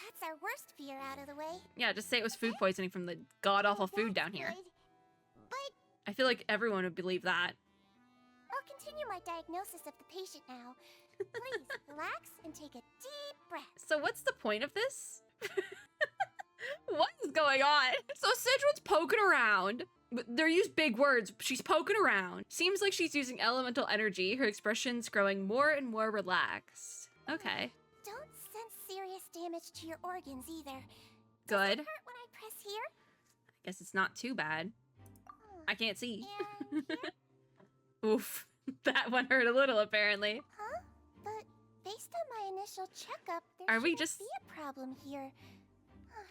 Speaker 3: That's our worst fear out of the way.
Speaker 1: Yeah, just say it was food poisoning from the god-awful food down here.
Speaker 3: Good. But
Speaker 1: I feel like everyone would believe that.
Speaker 3: I'll continue my diagnosis of the patient now. Please relax and take a deep breath.
Speaker 1: So what's the point of this? What is going on? So Sidwin's poking around. They use big words. She's poking around. Seems like she's using elemental energy. Her expression's growing more and more relaxed. Okay.
Speaker 3: Don't sense serious damage to your organs either. Does
Speaker 1: Good.
Speaker 3: it hurt when I press here?
Speaker 1: Guess it's not too bad. I can't see.
Speaker 3: And here?
Speaker 1: Oof. That one hurt a little, apparently.
Speaker 3: Huh? But based on my initial checkup, there
Speaker 1: Are we
Speaker 3: shouldn't
Speaker 1: just-
Speaker 3: be a problem here.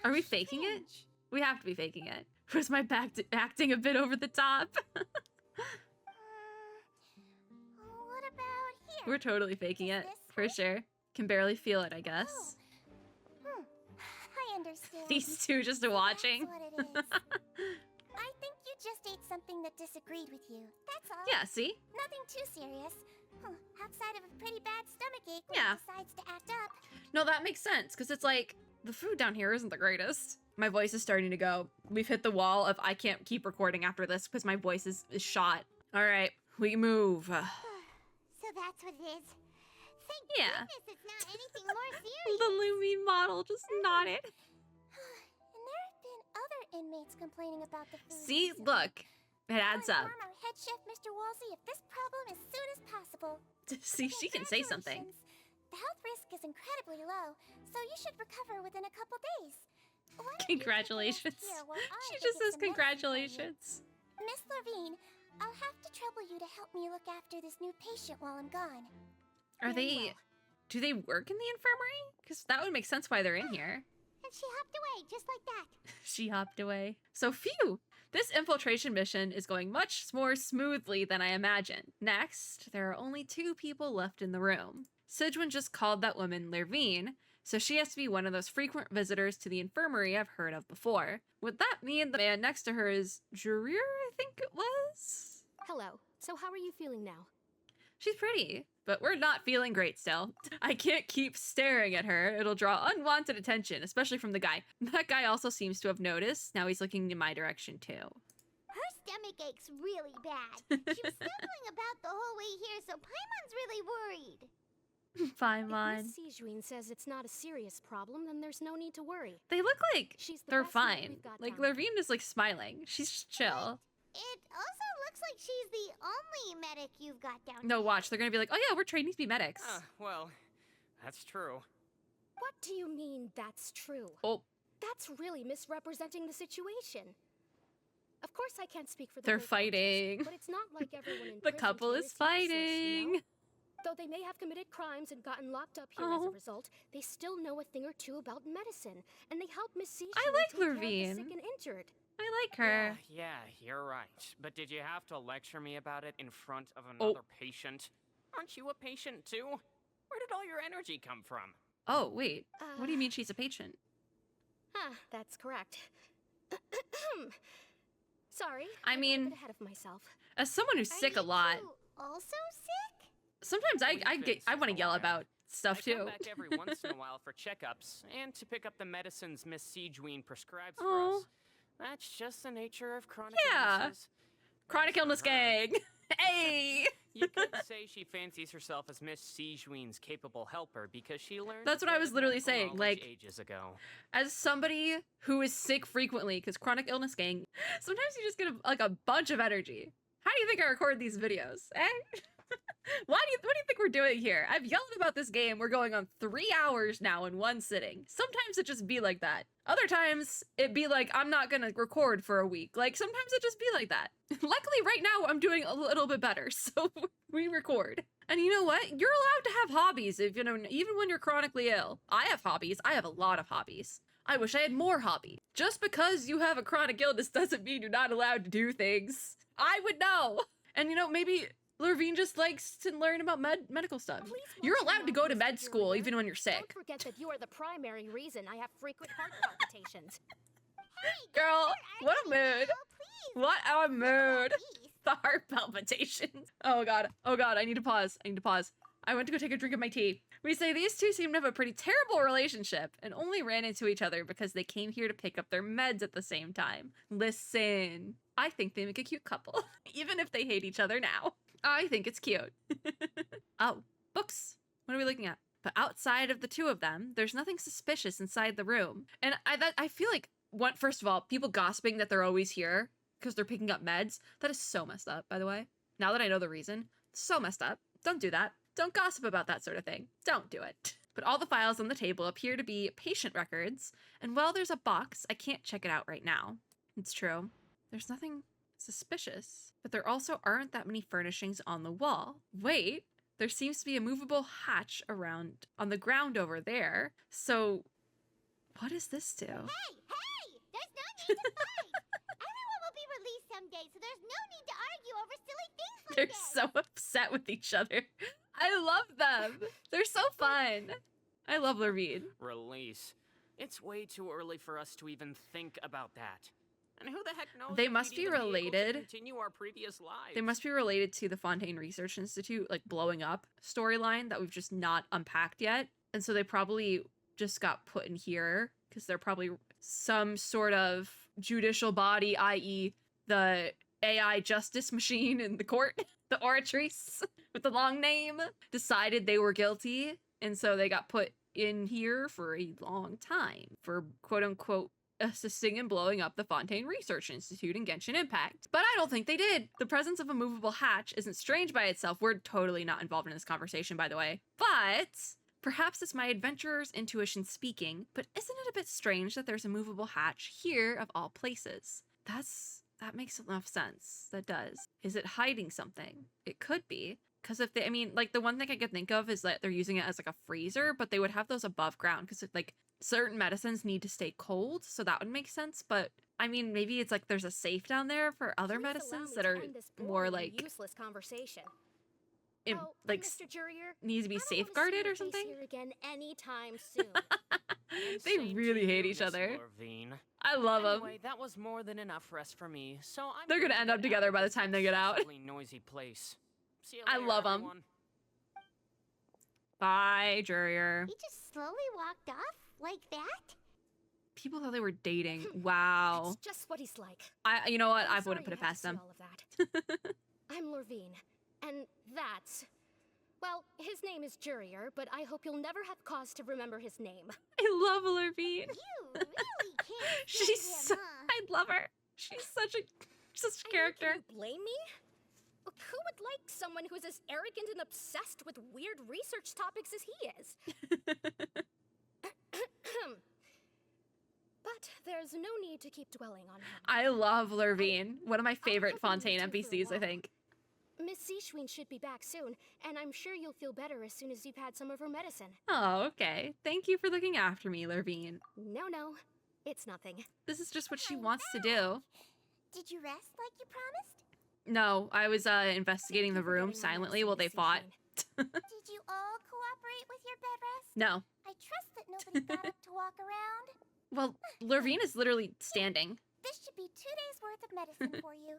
Speaker 1: Are we faking it?
Speaker 3: Strange.
Speaker 1: We have to be faking it. Was my back acting a bit over the top?
Speaker 3: What about here?
Speaker 1: We're totally faking
Speaker 3: Is
Speaker 1: it,
Speaker 3: this
Speaker 1: for
Speaker 3: right?
Speaker 1: sure. Can barely feel it, I guess.
Speaker 3: I understand.
Speaker 1: These two just
Speaker 3: So
Speaker 1: watching.
Speaker 3: That's what it is. I think you just ate something that disagreed with you. That's all.
Speaker 1: Yeah, see?
Speaker 3: Nothing too serious. Outside of a pretty bad stomachache when
Speaker 1: Yeah.
Speaker 3: it decides to act up.
Speaker 1: No, that makes sense, because it's like, the food down here isn't the greatest. My voice is starting to go. We've hit the wall of I can't keep recording after this, because my voice is shot. All right, we move.
Speaker 3: So that's what it is. Thank
Speaker 1: Yeah.
Speaker 3: goodness it's not anything more serious.
Speaker 1: The Lumine model just nodded.
Speaker 3: And there have been other inmates complaining about the food.
Speaker 1: See,
Speaker 3: recently.
Speaker 1: look, it adds
Speaker 3: I'll
Speaker 1: up.
Speaker 3: inform our head chef, Mr. Wolsey, of this problem as soon as possible.
Speaker 1: See, she can say something.
Speaker 3: Congratulations. The health risk is incredibly low, so you should recover within a couple days. Why don't you take a rest
Speaker 1: Congratulations.
Speaker 3: here while I
Speaker 1: She
Speaker 3: go
Speaker 1: just
Speaker 3: get
Speaker 1: says
Speaker 3: some medicine for you?
Speaker 1: congratulations.
Speaker 3: Miss Levine, I'll have to trouble you to help me look after this new patient while I'm gone.
Speaker 1: Are
Speaker 3: Very
Speaker 1: they...
Speaker 3: well.
Speaker 1: Do they work in the infirmary? Because that would make sense why they're in here.
Speaker 3: And she hopped away just like that.
Speaker 1: She hopped away. So phew! This infiltration mission is going much more smoothly than I imagined. Next, there are only 2 people left in the room. Sidwin just called that woman Levine, so she has to be one of those frequent visitors to the infirmary I've heard of before. Would that mean the man next to her is Jarir, I think it was?
Speaker 11: Hello. So how are you feeling now?
Speaker 1: She's pretty, but we're not feeling great still. I can't keep staring at her. It'll draw unwanted attention, especially from the guy. That guy also seems to have noticed. Now he's looking in my direction too.
Speaker 3: Her stomach aches really bad. She was stumbling about the whole way here, so Paimon's really worried.
Speaker 1: Paimon.
Speaker 11: If Miss Sijuin says it's not a serious problem, then there's no need to worry.
Speaker 1: They look like
Speaker 11: She's the
Speaker 1: they're
Speaker 11: best med
Speaker 1: fine.
Speaker 11: we've got
Speaker 1: Like
Speaker 11: down here.
Speaker 1: Levine is like smiling. She's just chill.
Speaker 3: It also looks like she's the only medic you've got down
Speaker 1: No,
Speaker 3: here.
Speaker 1: watch. They're gonna be like, oh yeah, we're training to be medics.
Speaker 12: Well, that's true.
Speaker 11: What do you mean that's true?
Speaker 1: Oh,
Speaker 11: That's really misrepresenting the situation. Of course I can't speak for the
Speaker 1: they're
Speaker 11: whole Countess,
Speaker 1: fighting.
Speaker 11: but it's not like everyone in
Speaker 1: The
Speaker 11: prison
Speaker 1: couple
Speaker 11: here
Speaker 1: is
Speaker 11: useless, you
Speaker 1: fighting.
Speaker 11: know? Though they may have committed crimes and gotten locked up here as
Speaker 1: Oh.
Speaker 11: a result, they still know a thing or two about medicine, and they help Miss Sijuin
Speaker 1: I like
Speaker 11: take care of the
Speaker 1: Levine.
Speaker 11: sick and injured.
Speaker 1: I like her.
Speaker 12: Yeah, you're right. But did you have to lecture me about it in front of
Speaker 1: Oh.
Speaker 12: another patient? Aren't you a patient too? Where did all your energy come from?
Speaker 1: Oh, wait. What do you mean she's a patient?
Speaker 11: That's correct. Sorry.
Speaker 1: I
Speaker 11: got a
Speaker 1: mean,
Speaker 11: bit ahead of myself.
Speaker 1: as someone who's
Speaker 3: Are
Speaker 1: sick a
Speaker 3: you
Speaker 1: lot,
Speaker 3: two also sick?
Speaker 1: sometimes I want to yell about stuff
Speaker 12: I
Speaker 1: too.
Speaker 12: come back every once in a while for checkups and to pick up the medicines Miss Sijuin prescribes for
Speaker 1: Oh.
Speaker 12: us. That's just the nature of chronic
Speaker 1: Yeah.
Speaker 12: illnesses.
Speaker 1: Chronic illness gang. Hey.
Speaker 12: You could say she fancies herself as Miss Sijuin's capable helper because she learned.
Speaker 1: That's
Speaker 12: a
Speaker 1: what I
Speaker 12: bit
Speaker 1: was
Speaker 12: of
Speaker 1: literally
Speaker 12: medical
Speaker 1: saying,
Speaker 12: knowledge
Speaker 1: like-
Speaker 12: ages ago.
Speaker 1: As somebody who is sick frequently, because chronic illness gang, sometimes you just get like a bunch of energy. How do you think I record these videos? Eh? What do you think we're doing here? I've yelled about this game. We're going on 3 hours now in one sitting. Sometimes it just be like that. Other times it be like I'm not gonna record for a week. Like sometimes it just be like that. Luckily right now I'm doing a little bit better, so we record. And you know what? You're allowed to have hobbies if you know, even when you're chronically ill. I have hobbies. I have a lot of hobbies. I wish I had more hobbies. Just because you have a chronic illness doesn't mean you're not allowed to do things. I would know. And you know, maybe Levine just likes to learn about medical stuff.
Speaker 11: Please
Speaker 1: You're
Speaker 11: watch your
Speaker 1: allowed to
Speaker 11: mouth,
Speaker 1: go to
Speaker 11: Mr.
Speaker 1: med school
Speaker 11: Junior.
Speaker 1: even when you're sick.
Speaker 11: Don't forget that you are the primary reason I have frequent heart palpitations.
Speaker 1: Girl, what a mood.
Speaker 3: Please.
Speaker 1: What a mood.
Speaker 3: Please.
Speaker 1: The heart palpitations. Oh god. Oh god, I need to pause. I went to go take a drink of my tea. We say these two seem to have a pretty terrible relationship and only ran into each other because they came here to pick up their meds at the same time. Listen, I think they make a cute couple, even if they hate each other now. I think it's cute. Oh, books. What are we looking at? But outside of the two of them, there's nothing suspicious inside the room. And I feel like, first of all, people gossiping that they're always here because they're picking up meds, that is so messed up, by the way. Now that I know the reason, so messed up. Don't do that. Don't gossip about that sort of thing. Don't do it. But all the files on the table appear to be patient records, and while there's a box, I can't check it out right now. It's true. There's nothing suspicious, but there also aren't that many furnishings on the wall. Wait, there seems to be a movable hatch around on the ground over there. So, what does this do?
Speaker 3: Hey! There's no need to fight! Everyone will be released someday, so there's no need to argue over silly things like
Speaker 1: They're
Speaker 3: this.
Speaker 1: so upset with each other. I love them. They're so fun. I love Levine.
Speaker 12: Release. It's way too early for us to even think about that. And who the heck knows?
Speaker 1: They
Speaker 12: if
Speaker 1: must
Speaker 12: we'd
Speaker 1: be
Speaker 12: even able to
Speaker 1: related.
Speaker 12: continue our previous lives.
Speaker 1: They must be related to the Fontaine Research Institute, like blowing up storyline that we've just not unpacked yet. And so they probably just got put in here because they're probably some sort of judicial body, i.e. the AI justice machine in the court, the oratrice with the long name, decided they were guilty. And so they got put in here for a long time for quote unquote assisting in blowing up the Fontaine Research Institute in Genshin Impact. But I don't think they did. The presence of a movable hatch isn't strange by itself. We're totally not involved in this conversation, by the way. But Perhaps it's my adventurer's intuition speaking, but isn't it a bit strange that there's a movable hatch here of all places? That makes enough sense. That does. Is it hiding something? It could be. Because if they, I mean, like the one thing I could think of is that they're using it as like a freezer, but they would have those above ground because like certain medicines need to stay cold. So that would make sense. But I mean, maybe it's like there's a safe down there for other medicines that are more like
Speaker 11: useless conversation.
Speaker 1: Like
Speaker 11: Mr. Jurier,
Speaker 1: needs to be safeguarded or something.
Speaker 11: Here again anytime soon.
Speaker 1: They really hate each other. I love them.
Speaker 12: Anyway, that was more than enough rest for me. So
Speaker 1: they're gonna end up together by the time they get out.
Speaker 12: Noisy place. See you
Speaker 1: I
Speaker 12: later,
Speaker 1: love
Speaker 12: everyone.
Speaker 1: them. Bye, Jurier.
Speaker 3: He just slowly walked off like that?
Speaker 1: People thought they were dating. Wow.
Speaker 11: It's just what he's like.
Speaker 1: You know what? I
Speaker 11: I'm
Speaker 1: wouldn't
Speaker 11: sorry
Speaker 1: put it
Speaker 11: you had
Speaker 1: past
Speaker 11: to see
Speaker 1: them.
Speaker 11: all of that. I'm Lorvine, and that's... Well, his name is Jurier, but I hope you'll never have cause to remember his name.
Speaker 1: I love Lorvine.
Speaker 3: You really can't
Speaker 1: She's
Speaker 3: stand him, huh?
Speaker 1: I love her. She's such a character.
Speaker 11: Can you blame me? Who would like someone who's as arrogant and obsessed with weird research topics as he is? But there's no need to keep dwelling on him.
Speaker 1: I love Lorvine. One of my favorite Fontaine NPCs, I think.
Speaker 11: Miss Seashween should be back soon, and I'm sure you'll feel better as soon as you've had some of her medicine.
Speaker 1: Oh, okay. Thank you for looking after me, Lorvine.
Speaker 11: No, it's nothing.
Speaker 1: This is just what she wants to do.
Speaker 3: Did you rest like you promised?
Speaker 1: No, I was investigating the room silently while they fought.
Speaker 3: Did you all cooperate with your bed rest?
Speaker 1: No.
Speaker 3: I trust that nobody got up to walk around.
Speaker 1: Well, Lorvine is literally standing.
Speaker 3: This should be 2 days worth of medicine for you.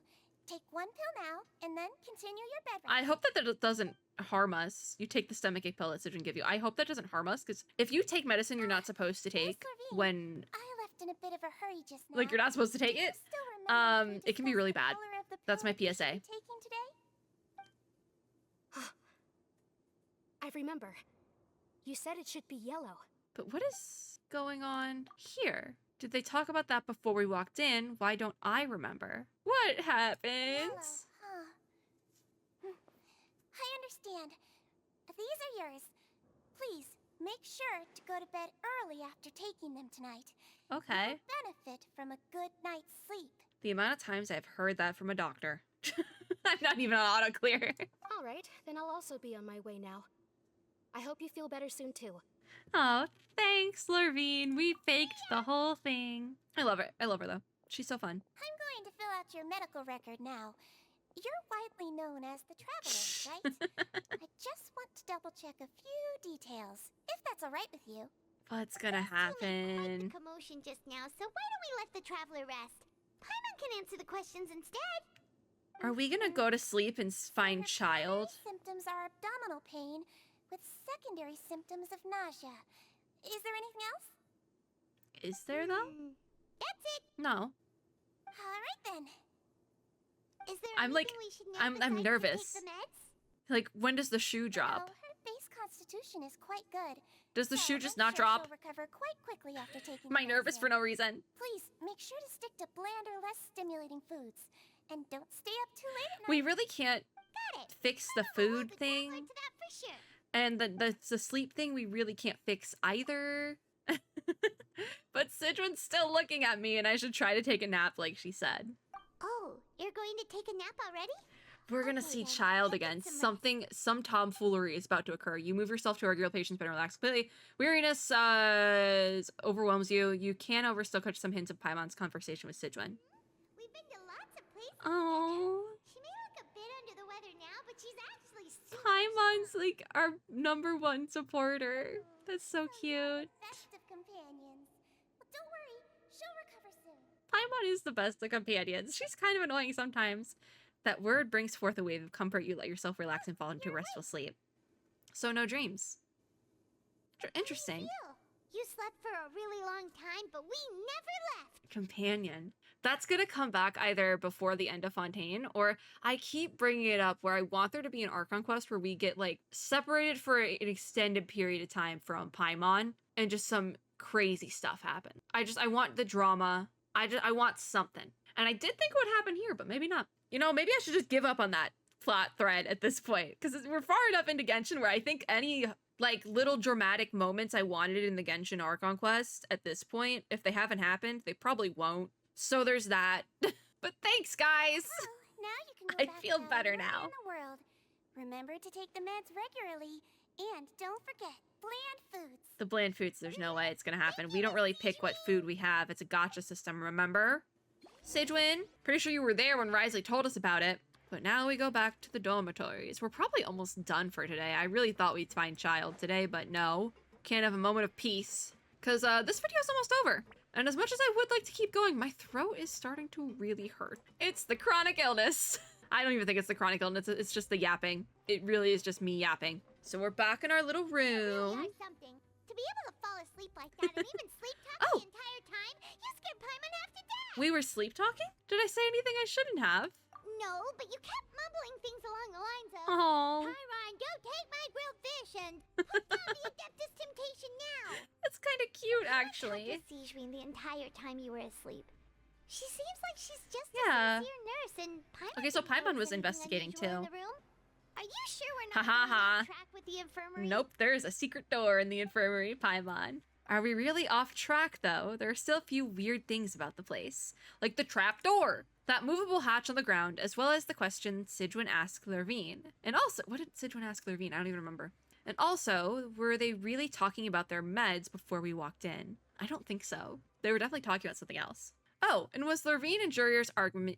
Speaker 3: Take 1 pill now, and then continue your bed rest.
Speaker 1: I hope that doesn't harm us. You take the stomachache pill that Citron give you. I hope that doesn't harm us, because if you take medicine you're not supposed to take when...
Speaker 3: I left in a bit of a hurry just now.
Speaker 1: Like, you're not supposed to take it? It can be really bad. That's my PSA.
Speaker 3: Taking today?
Speaker 11: I remember. You said it should be yellow.
Speaker 1: But what is going on here? Did they talk about that before we walked in? Why don't I remember? What happens?
Speaker 3: Yellow, huh? I understand. These are yours. Please, make sure to go to bed early after taking them tonight.
Speaker 1: Okay.
Speaker 3: You'll benefit from a good night's sleep.
Speaker 1: The amount of times I've heard that from a doctor. I'm not even on auto clear.
Speaker 11: All right, then I'll also be on my way now. I hope you feel better soon too.
Speaker 1: Oh, thanks, Lorvine. We faked the whole thing. I love her. I love her, though. She's so fun.
Speaker 3: I'm going to fill out your medical record now. You're widely known as the Traveler, right? I just want to double-check a few details, if that's all right with you.
Speaker 1: What's gonna happen?
Speaker 3: Quite the commotion just now, so why don't we let the Traveler rest? Paimon can answer the questions instead.
Speaker 1: Are we gonna go to sleep and find child?
Speaker 3: Symptoms are abdominal pain with secondary symptoms of nausea. Is there anything else?
Speaker 1: Is there, though?
Speaker 3: That's it.
Speaker 1: No.
Speaker 3: All right, then. Is there
Speaker 1: I'm like,
Speaker 3: anything we should know
Speaker 1: I'm
Speaker 3: besides to
Speaker 1: nervous.
Speaker 3: take the meds?
Speaker 1: Like, when does the shoe drop?
Speaker 3: No, her base constitution is quite good.
Speaker 1: Does the
Speaker 3: So
Speaker 1: shoe just
Speaker 3: I'm
Speaker 1: not
Speaker 3: sure
Speaker 1: drop?
Speaker 3: she'll recover quite quickly after taking
Speaker 1: Am I
Speaker 3: the
Speaker 1: nervous for
Speaker 3: medicine.
Speaker 1: no reason?
Speaker 3: Please, make sure to stick to blander, less stimulating foods. And don't stay up too late at night.
Speaker 1: We really can't
Speaker 3: Got it.
Speaker 1: fix the food thing.
Speaker 3: To that for sure.
Speaker 1: And the sleep thing we really can't fix either. But Citron's still looking at me and I should try to take a nap like she said.
Speaker 3: Oh, you're going to take a nap already?
Speaker 1: We're gonna
Speaker 3: Okay,
Speaker 1: see
Speaker 3: then.
Speaker 1: child
Speaker 3: Get
Speaker 1: again.
Speaker 3: some rest.
Speaker 1: Some tomfoolery is about to occur. You move yourself to regular patience, but relax completely. Weariness overwhelms you. You can still catch some hints of Paimon's conversation with Sidwin.
Speaker 3: We've been to lots of places.
Speaker 1: Oh,
Speaker 3: She may look a bit under the weather now, but she's actually super
Speaker 1: Paimon's like our #1 supporter. That's so cute.
Speaker 3: best of companions. Well, don't worry, she'll recover soon.
Speaker 1: Paimon is the best of companions. She's kind of annoying sometimes. That word brings forth a wave of comfort. You let yourself relax and fall into restful sleep. So no dreams. Interesting.
Speaker 3: You slept for a really long time, but we never left.
Speaker 1: Companion. That's gonna come back either before the end of Fontaine, or I keep bringing it up where I want there to be an Archon quest where we get like separated for an extended period of time from Paimon and just some crazy stuff happen. I want the drama. I want something. And I did think it would happen here, but maybe not. You know, maybe I should just give up on that plot thread at this point, because we're far enough into Genshin where I think any like little dramatic moments I wanted in the Genshin Archon quest at this point. If they haven't happened, they probably won't. So there's that. But thanks, guys.
Speaker 3: Well, now you can go
Speaker 1: I
Speaker 3: back
Speaker 1: feel
Speaker 3: without
Speaker 1: better
Speaker 3: a worry
Speaker 1: now.
Speaker 3: in the world. Remember to take the meds regularly, and don't forget bland foods.
Speaker 1: The bland foods, there's no way it's gonna happen. We don't really pick what food we have. It's a gacha system, remember? Sidwin, pretty sure you were there when Risley told us about it. But now we go back to the dormitories. We're probably almost done for today. I really thought we'd find Child today, but no. Can't have a moment of peace. Because this video's almost over. And as much as I would like to keep going, my throat is starting to really hurt. It's the chronic illness. I don't even think it's the chronic illness. It's just the yapping. It really is just me yapping. So we're back in our little room.
Speaker 3: Really are something. To be able to fall asleep like that and even sleep talk
Speaker 1: Oh.
Speaker 3: the entire time, you scared Paimon half to death.
Speaker 1: We were sleep talking? Did I say anything I shouldn't have?
Speaker 3: No, but you kept mumbling things along the lines of,
Speaker 1: Oh,
Speaker 3: Pyron, go take my grilled fish and put down the Adeptus Temptation now.
Speaker 1: that's kind of cute,
Speaker 3: Talked
Speaker 1: actually.
Speaker 3: to Sijwin the entire time you were asleep. She seems like she's just
Speaker 1: Yeah.
Speaker 3: a sincere nurse, and Paimon
Speaker 1: Okay, so
Speaker 3: didn't
Speaker 1: Paimon was
Speaker 3: notice anything
Speaker 1: investigating,
Speaker 3: unusual in
Speaker 1: too.
Speaker 3: the room. Are you sure we're
Speaker 1: Ha
Speaker 3: not
Speaker 1: ha
Speaker 3: going
Speaker 1: ha.
Speaker 3: off track with the infirmary?
Speaker 1: Nope, there's a secret door in the infirmary, Paimon. Are we really off track, though? There are still a few weird things about the place. Like the trap door, that movable hatch on the ground, as well as the question Sidwin asked Lurvine. And also, what did Sidwin ask Lurvine? I don't even remember. And also, were they really talking about their meds before we walked in? I don't think so. They were definitely talking about something else. Oh, and was Lurvine and Jurier's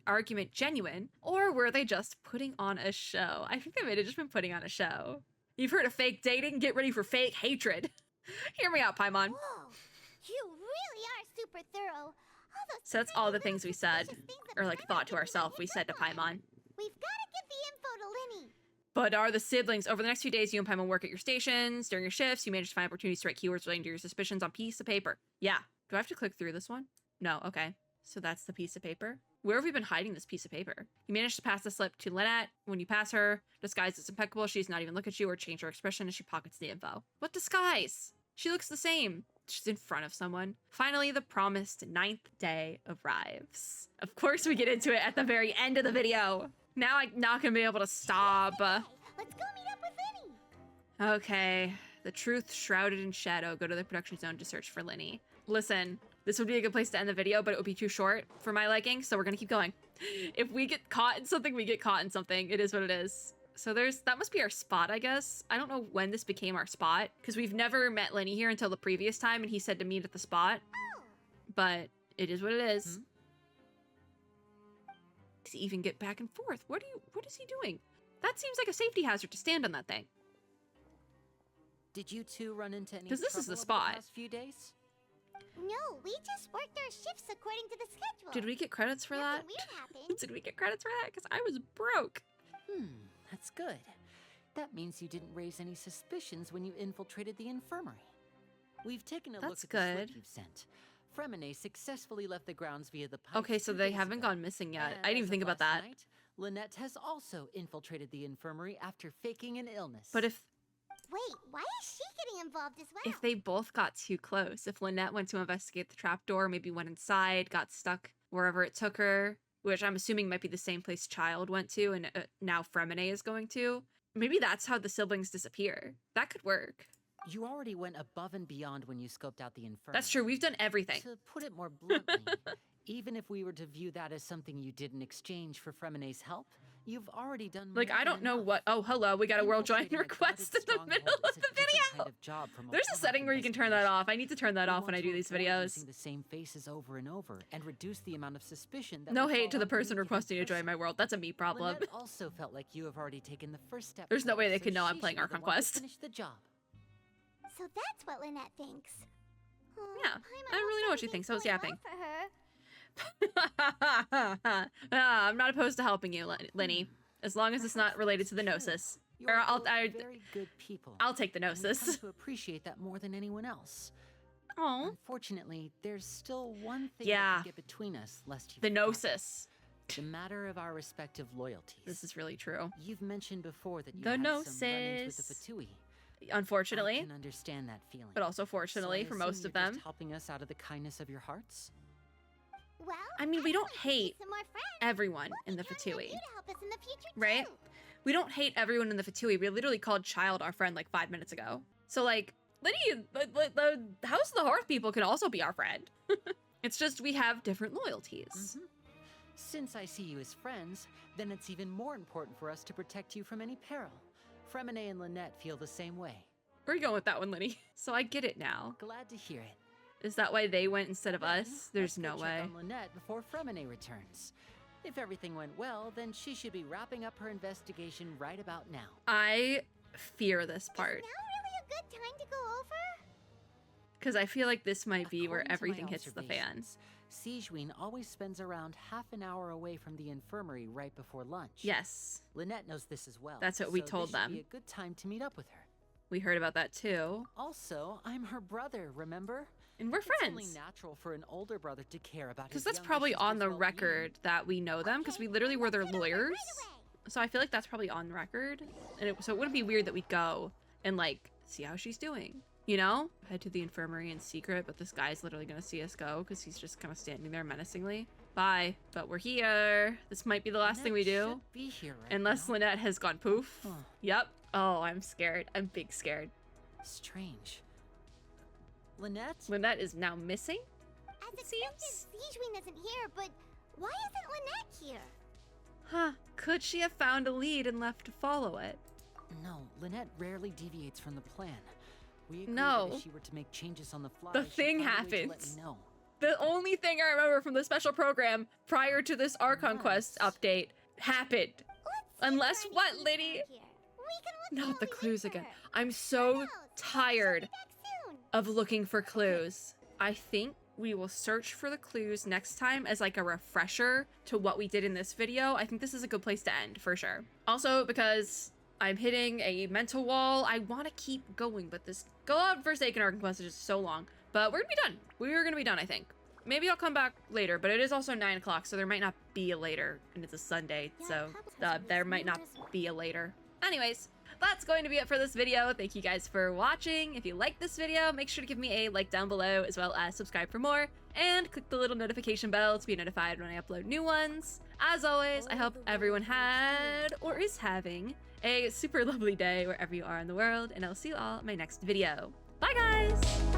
Speaker 1: argument genuine, or were they just putting on a show? I think they might have just been putting on a show. You've heard of fake dating? Get ready for fake hatred. Hear me out, Paimon.
Speaker 3: Whoa, you really are super thorough. All those
Speaker 1: So that's all the
Speaker 3: tiny
Speaker 1: things we
Speaker 3: little
Speaker 1: said,
Speaker 3: suspicious things that
Speaker 1: or like
Speaker 3: Paimon
Speaker 1: thought to
Speaker 3: didn't
Speaker 1: ourselves,
Speaker 3: even
Speaker 1: we
Speaker 3: hit
Speaker 1: said to
Speaker 3: up on.
Speaker 1: Paimon.
Speaker 3: We've got to give the info to Linny.
Speaker 1: But are the siblings, over the next few days, you and Paimon work at your stations. During your shifts, you manage to find opportunities to write keywords relating to your suspicions on piece of paper. Yeah. Do I have to click through this one? No, okay. So that's the piece of paper. Where have we been hiding this piece of paper? You manage to pass the slip to Lynette. When you pass her, disguise is impeccable. She does not even look at you or change her expression as she pockets the info. What disguise? She looks the same. She's in front of someone. Finally, the promised 9th day arrives. Of course we get into it at the very end of the video. Now I'm not gonna be able to stop.
Speaker 3: Let's go meet up with Linny.
Speaker 1: Okay. The truth shrouded in shadow. Go to the production zone to search for Linny. Listen, this would be a good place to end the video, but it would be too short for my liking, so we're gonna keep going. If we get caught in something, we get caught in something. It is what it is. So that must be our spot, I guess. I don't know when this became our spot, because we've never met Linny here until the previous time, and he said to meet at the spot. But it is what it is. Does he even get back and forth? What is he doing? That seems like a safety hazard to stand on that thing.
Speaker 10: Did you two run into any
Speaker 1: 'Cause this is the
Speaker 10: trouble over
Speaker 1: spot.
Speaker 10: past few days?
Speaker 3: No, we just worked our shifts according to the schedule.
Speaker 1: Did we get credits for that?
Speaker 3: Nothing weird happened.
Speaker 1: Did we get credits for that? Because I was broke.
Speaker 10: That's good. That means you didn't raise any suspicions when you infiltrated the infirmary. We've taken a look
Speaker 1: That's
Speaker 10: at the slip
Speaker 1: good.
Speaker 10: you've sent. Fremine successfully left the grounds via the pipes
Speaker 1: Okay, so
Speaker 10: 2
Speaker 1: they
Speaker 10: days
Speaker 1: haven't
Speaker 10: ago.
Speaker 1: gone missing yet.
Speaker 10: And
Speaker 1: I didn't even
Speaker 10: as
Speaker 1: think
Speaker 10: of
Speaker 1: about
Speaker 10: last
Speaker 1: that.
Speaker 10: night, Lynette has also infiltrated the infirmary after faking an illness.
Speaker 1: But if
Speaker 3: Wait, why is she getting involved as well?
Speaker 1: if they both got too close, if Lynette went to investigate the trapdoor, maybe went inside, got stuck wherever it took her, which I'm assuming might be the same place Child went to and now Fremine is going to, maybe that's how the siblings disappear. That could work.
Speaker 10: You already went above and beyond when you scoped out the infirmary.
Speaker 1: That's true. We've done everything.
Speaker 10: To put it more bluntly, even if we were to view that as something you did in exchange for Fremine's help, you've already done
Speaker 1: Like,
Speaker 10: more
Speaker 1: I don't
Speaker 10: than
Speaker 1: know
Speaker 10: enough.
Speaker 1: what. Oh, hello. We got a world join
Speaker 10: Infiltrating a
Speaker 1: request in
Speaker 10: guarded
Speaker 1: the
Speaker 10: stronghold
Speaker 1: middle
Speaker 10: is
Speaker 1: of
Speaker 10: a
Speaker 1: the
Speaker 10: different
Speaker 1: video.
Speaker 10: kind of job from
Speaker 1: There's a
Speaker 10: follow-up
Speaker 1: setting where you can turn that
Speaker 10: investigation.
Speaker 1: off. I need to turn that
Speaker 10: We
Speaker 1: off when
Speaker 10: want
Speaker 1: I
Speaker 10: to
Speaker 1: do these
Speaker 10: avoid
Speaker 1: videos.
Speaker 10: using the same faces over and over and reduce the amount of suspicion that
Speaker 1: No
Speaker 10: will
Speaker 1: hate to
Speaker 10: fall
Speaker 1: the
Speaker 10: on
Speaker 1: person
Speaker 10: any given
Speaker 1: requesting to join
Speaker 10: person.
Speaker 1: my world. That's a me problem.
Speaker 10: Lynette also felt like you have already taken the first step.
Speaker 1: There's no way
Speaker 10: forward,
Speaker 1: they
Speaker 10: so
Speaker 1: could know I'm
Speaker 10: she
Speaker 1: playing
Speaker 10: should be the
Speaker 1: Archon
Speaker 10: one to
Speaker 1: Quest.
Speaker 10: Finish the job.
Speaker 3: So that's what Lynette thinks. Oh,
Speaker 1: Yeah,
Speaker 3: Paimon
Speaker 1: I don't really know what she
Speaker 3: hopes
Speaker 1: thinks. I was
Speaker 3: everything's
Speaker 1: yapping.
Speaker 3: going well for her.
Speaker 1: I'm not opposed to helping you, Linny, as long as it's not related to the gnosis.
Speaker 10: You're
Speaker 1: Or
Speaker 10: both very good people.
Speaker 1: I'll take the
Speaker 10: and we've come
Speaker 1: gnosis.
Speaker 10: to appreciate that more than anyone else.
Speaker 1: Oh,
Speaker 10: Unfortunately, there's still one thing
Speaker 1: Yeah.
Speaker 10: that can get between us, lest you
Speaker 1: the
Speaker 10: forgot.
Speaker 1: gnosis.
Speaker 10: The matter of our respective loyalties.
Speaker 1: This is really true.
Speaker 10: You've mentioned before that you
Speaker 1: The
Speaker 10: had some run-ins with the
Speaker 1: gnosis.
Speaker 10: Fatui.
Speaker 1: Unfortunately,
Speaker 10: I can understand that feeling.
Speaker 1: but also fortunately
Speaker 10: So I
Speaker 1: for
Speaker 10: assume
Speaker 1: most of
Speaker 10: you're just
Speaker 1: them.
Speaker 10: helping us out of the kindness of your hearts.
Speaker 3: Well,
Speaker 1: I mean, we
Speaker 3: I
Speaker 1: don't
Speaker 3: wanted to see
Speaker 1: hate
Speaker 3: some more friends.
Speaker 1: everyone
Speaker 3: We'll
Speaker 1: in
Speaker 3: be
Speaker 1: the
Speaker 3: counting on
Speaker 1: Fatui,
Speaker 3: you to help us in the future
Speaker 1: right?
Speaker 3: too.
Speaker 1: We don't hate everyone in the Fatui. We literally called Child our friend like 5 minutes ago. So like, Liddy, the House of the Hearth people can also be our friend. It's just we have different loyalties.
Speaker 10: Since I see you as friends, then it's even more important for us to protect you from any peril. Fremine and Lynette feel the same way.
Speaker 1: Where are you going with that one, Liddy? So I get it now.
Speaker 10: Glad to hear it.
Speaker 1: Is that why they went instead of us? There's no
Speaker 10: Let's go
Speaker 1: way.
Speaker 10: check on Lynette before Fremine returns. If everything went well, then she should be wrapping up her investigation right about now.
Speaker 1: I fear this part.
Speaker 3: Is now really a good time to go over?
Speaker 1: Because I feel like this might be where
Speaker 10: According to my
Speaker 1: everything hits the fan.
Speaker 10: observations, Sigewinne always spends around half an hour away from the infirmary right before lunch.
Speaker 1: Yes.
Speaker 10: Lynette knows this as well.
Speaker 1: That's what we
Speaker 10: so
Speaker 1: told
Speaker 10: this should
Speaker 1: them.
Speaker 10: be a good time to meet up with her.
Speaker 1: We heard about that too.
Speaker 10: Also, I'm her brother, remember?
Speaker 1: And we're
Speaker 10: It's only
Speaker 1: friends.
Speaker 10: natural for an older brother to care about his
Speaker 1: Because that's
Speaker 10: younger
Speaker 1: probably on
Speaker 10: sister's
Speaker 1: the
Speaker 10: well-being.
Speaker 1: record that we know them, because we literally were their lawyers. So I feel like that's probably on record. And so it wouldn't be weird that we'd go and like see how she's doing. You know? Head to the infirmary in secret, but this guy's literally gonna see us go because he's just kind of standing there menacingly. Bye. But we're here. This might be the last thing we do.
Speaker 10: Lynette should be here right
Speaker 1: Unless
Speaker 10: now.
Speaker 1: Lynette has gone poof.
Speaker 10: Huh.
Speaker 1: Yep. Oh, I'm scared. I'm big scared.
Speaker 10: Strange. Lynette?
Speaker 1: Lynette is now missing?
Speaker 3: As expected, Sigewinne isn't here, but why isn't Lynette here?
Speaker 1: Huh. Could she have found a lead and left to follow it?
Speaker 10: No, Lynette rarely deviates from the plan. We agreed
Speaker 1: No.
Speaker 10: that if she were to make changes on the fly,
Speaker 1: The
Speaker 10: she'd
Speaker 1: thing
Speaker 10: find a way to let
Speaker 1: happens.
Speaker 10: me know.
Speaker 1: The only thing I remember from the special program prior to this Archon Quest update happened.
Speaker 3: Let's see
Speaker 1: Unless
Speaker 3: if
Speaker 1: what,
Speaker 3: Granny
Speaker 1: Liddy?
Speaker 3: Eve's here. We can look
Speaker 1: Not
Speaker 3: while
Speaker 1: the
Speaker 3: we wait
Speaker 1: clues
Speaker 3: for
Speaker 1: again.
Speaker 3: her.
Speaker 1: I'm
Speaker 3: Who
Speaker 1: so
Speaker 3: knows?
Speaker 1: tired
Speaker 3: She'll be back soon.
Speaker 1: of looking for clues. I think we will search for the clues next time as like a refresher to what we did in this video. I think this is a good place to end for sure. Also because I'm hitting a mental wall, I want to keep going, but this God Forsaken Archon Quest is just so long. But we're gonna be done. We're gonna be done, I think. Maybe I'll come back later, but it is also 9 o'clock, so there might not be a later, and it's a Sunday, so there might not be a later. Anyways, that's going to be it for this video. Thank you guys for watching. If you liked this video, make sure to give me a like down below, as well as subscribe for more, and click the little notification bell to be notified when I upload new ones. As always, I hope everyone had, or is having, a super lovely day wherever you are in the world, and I'll see you all in my next video. Bye guys!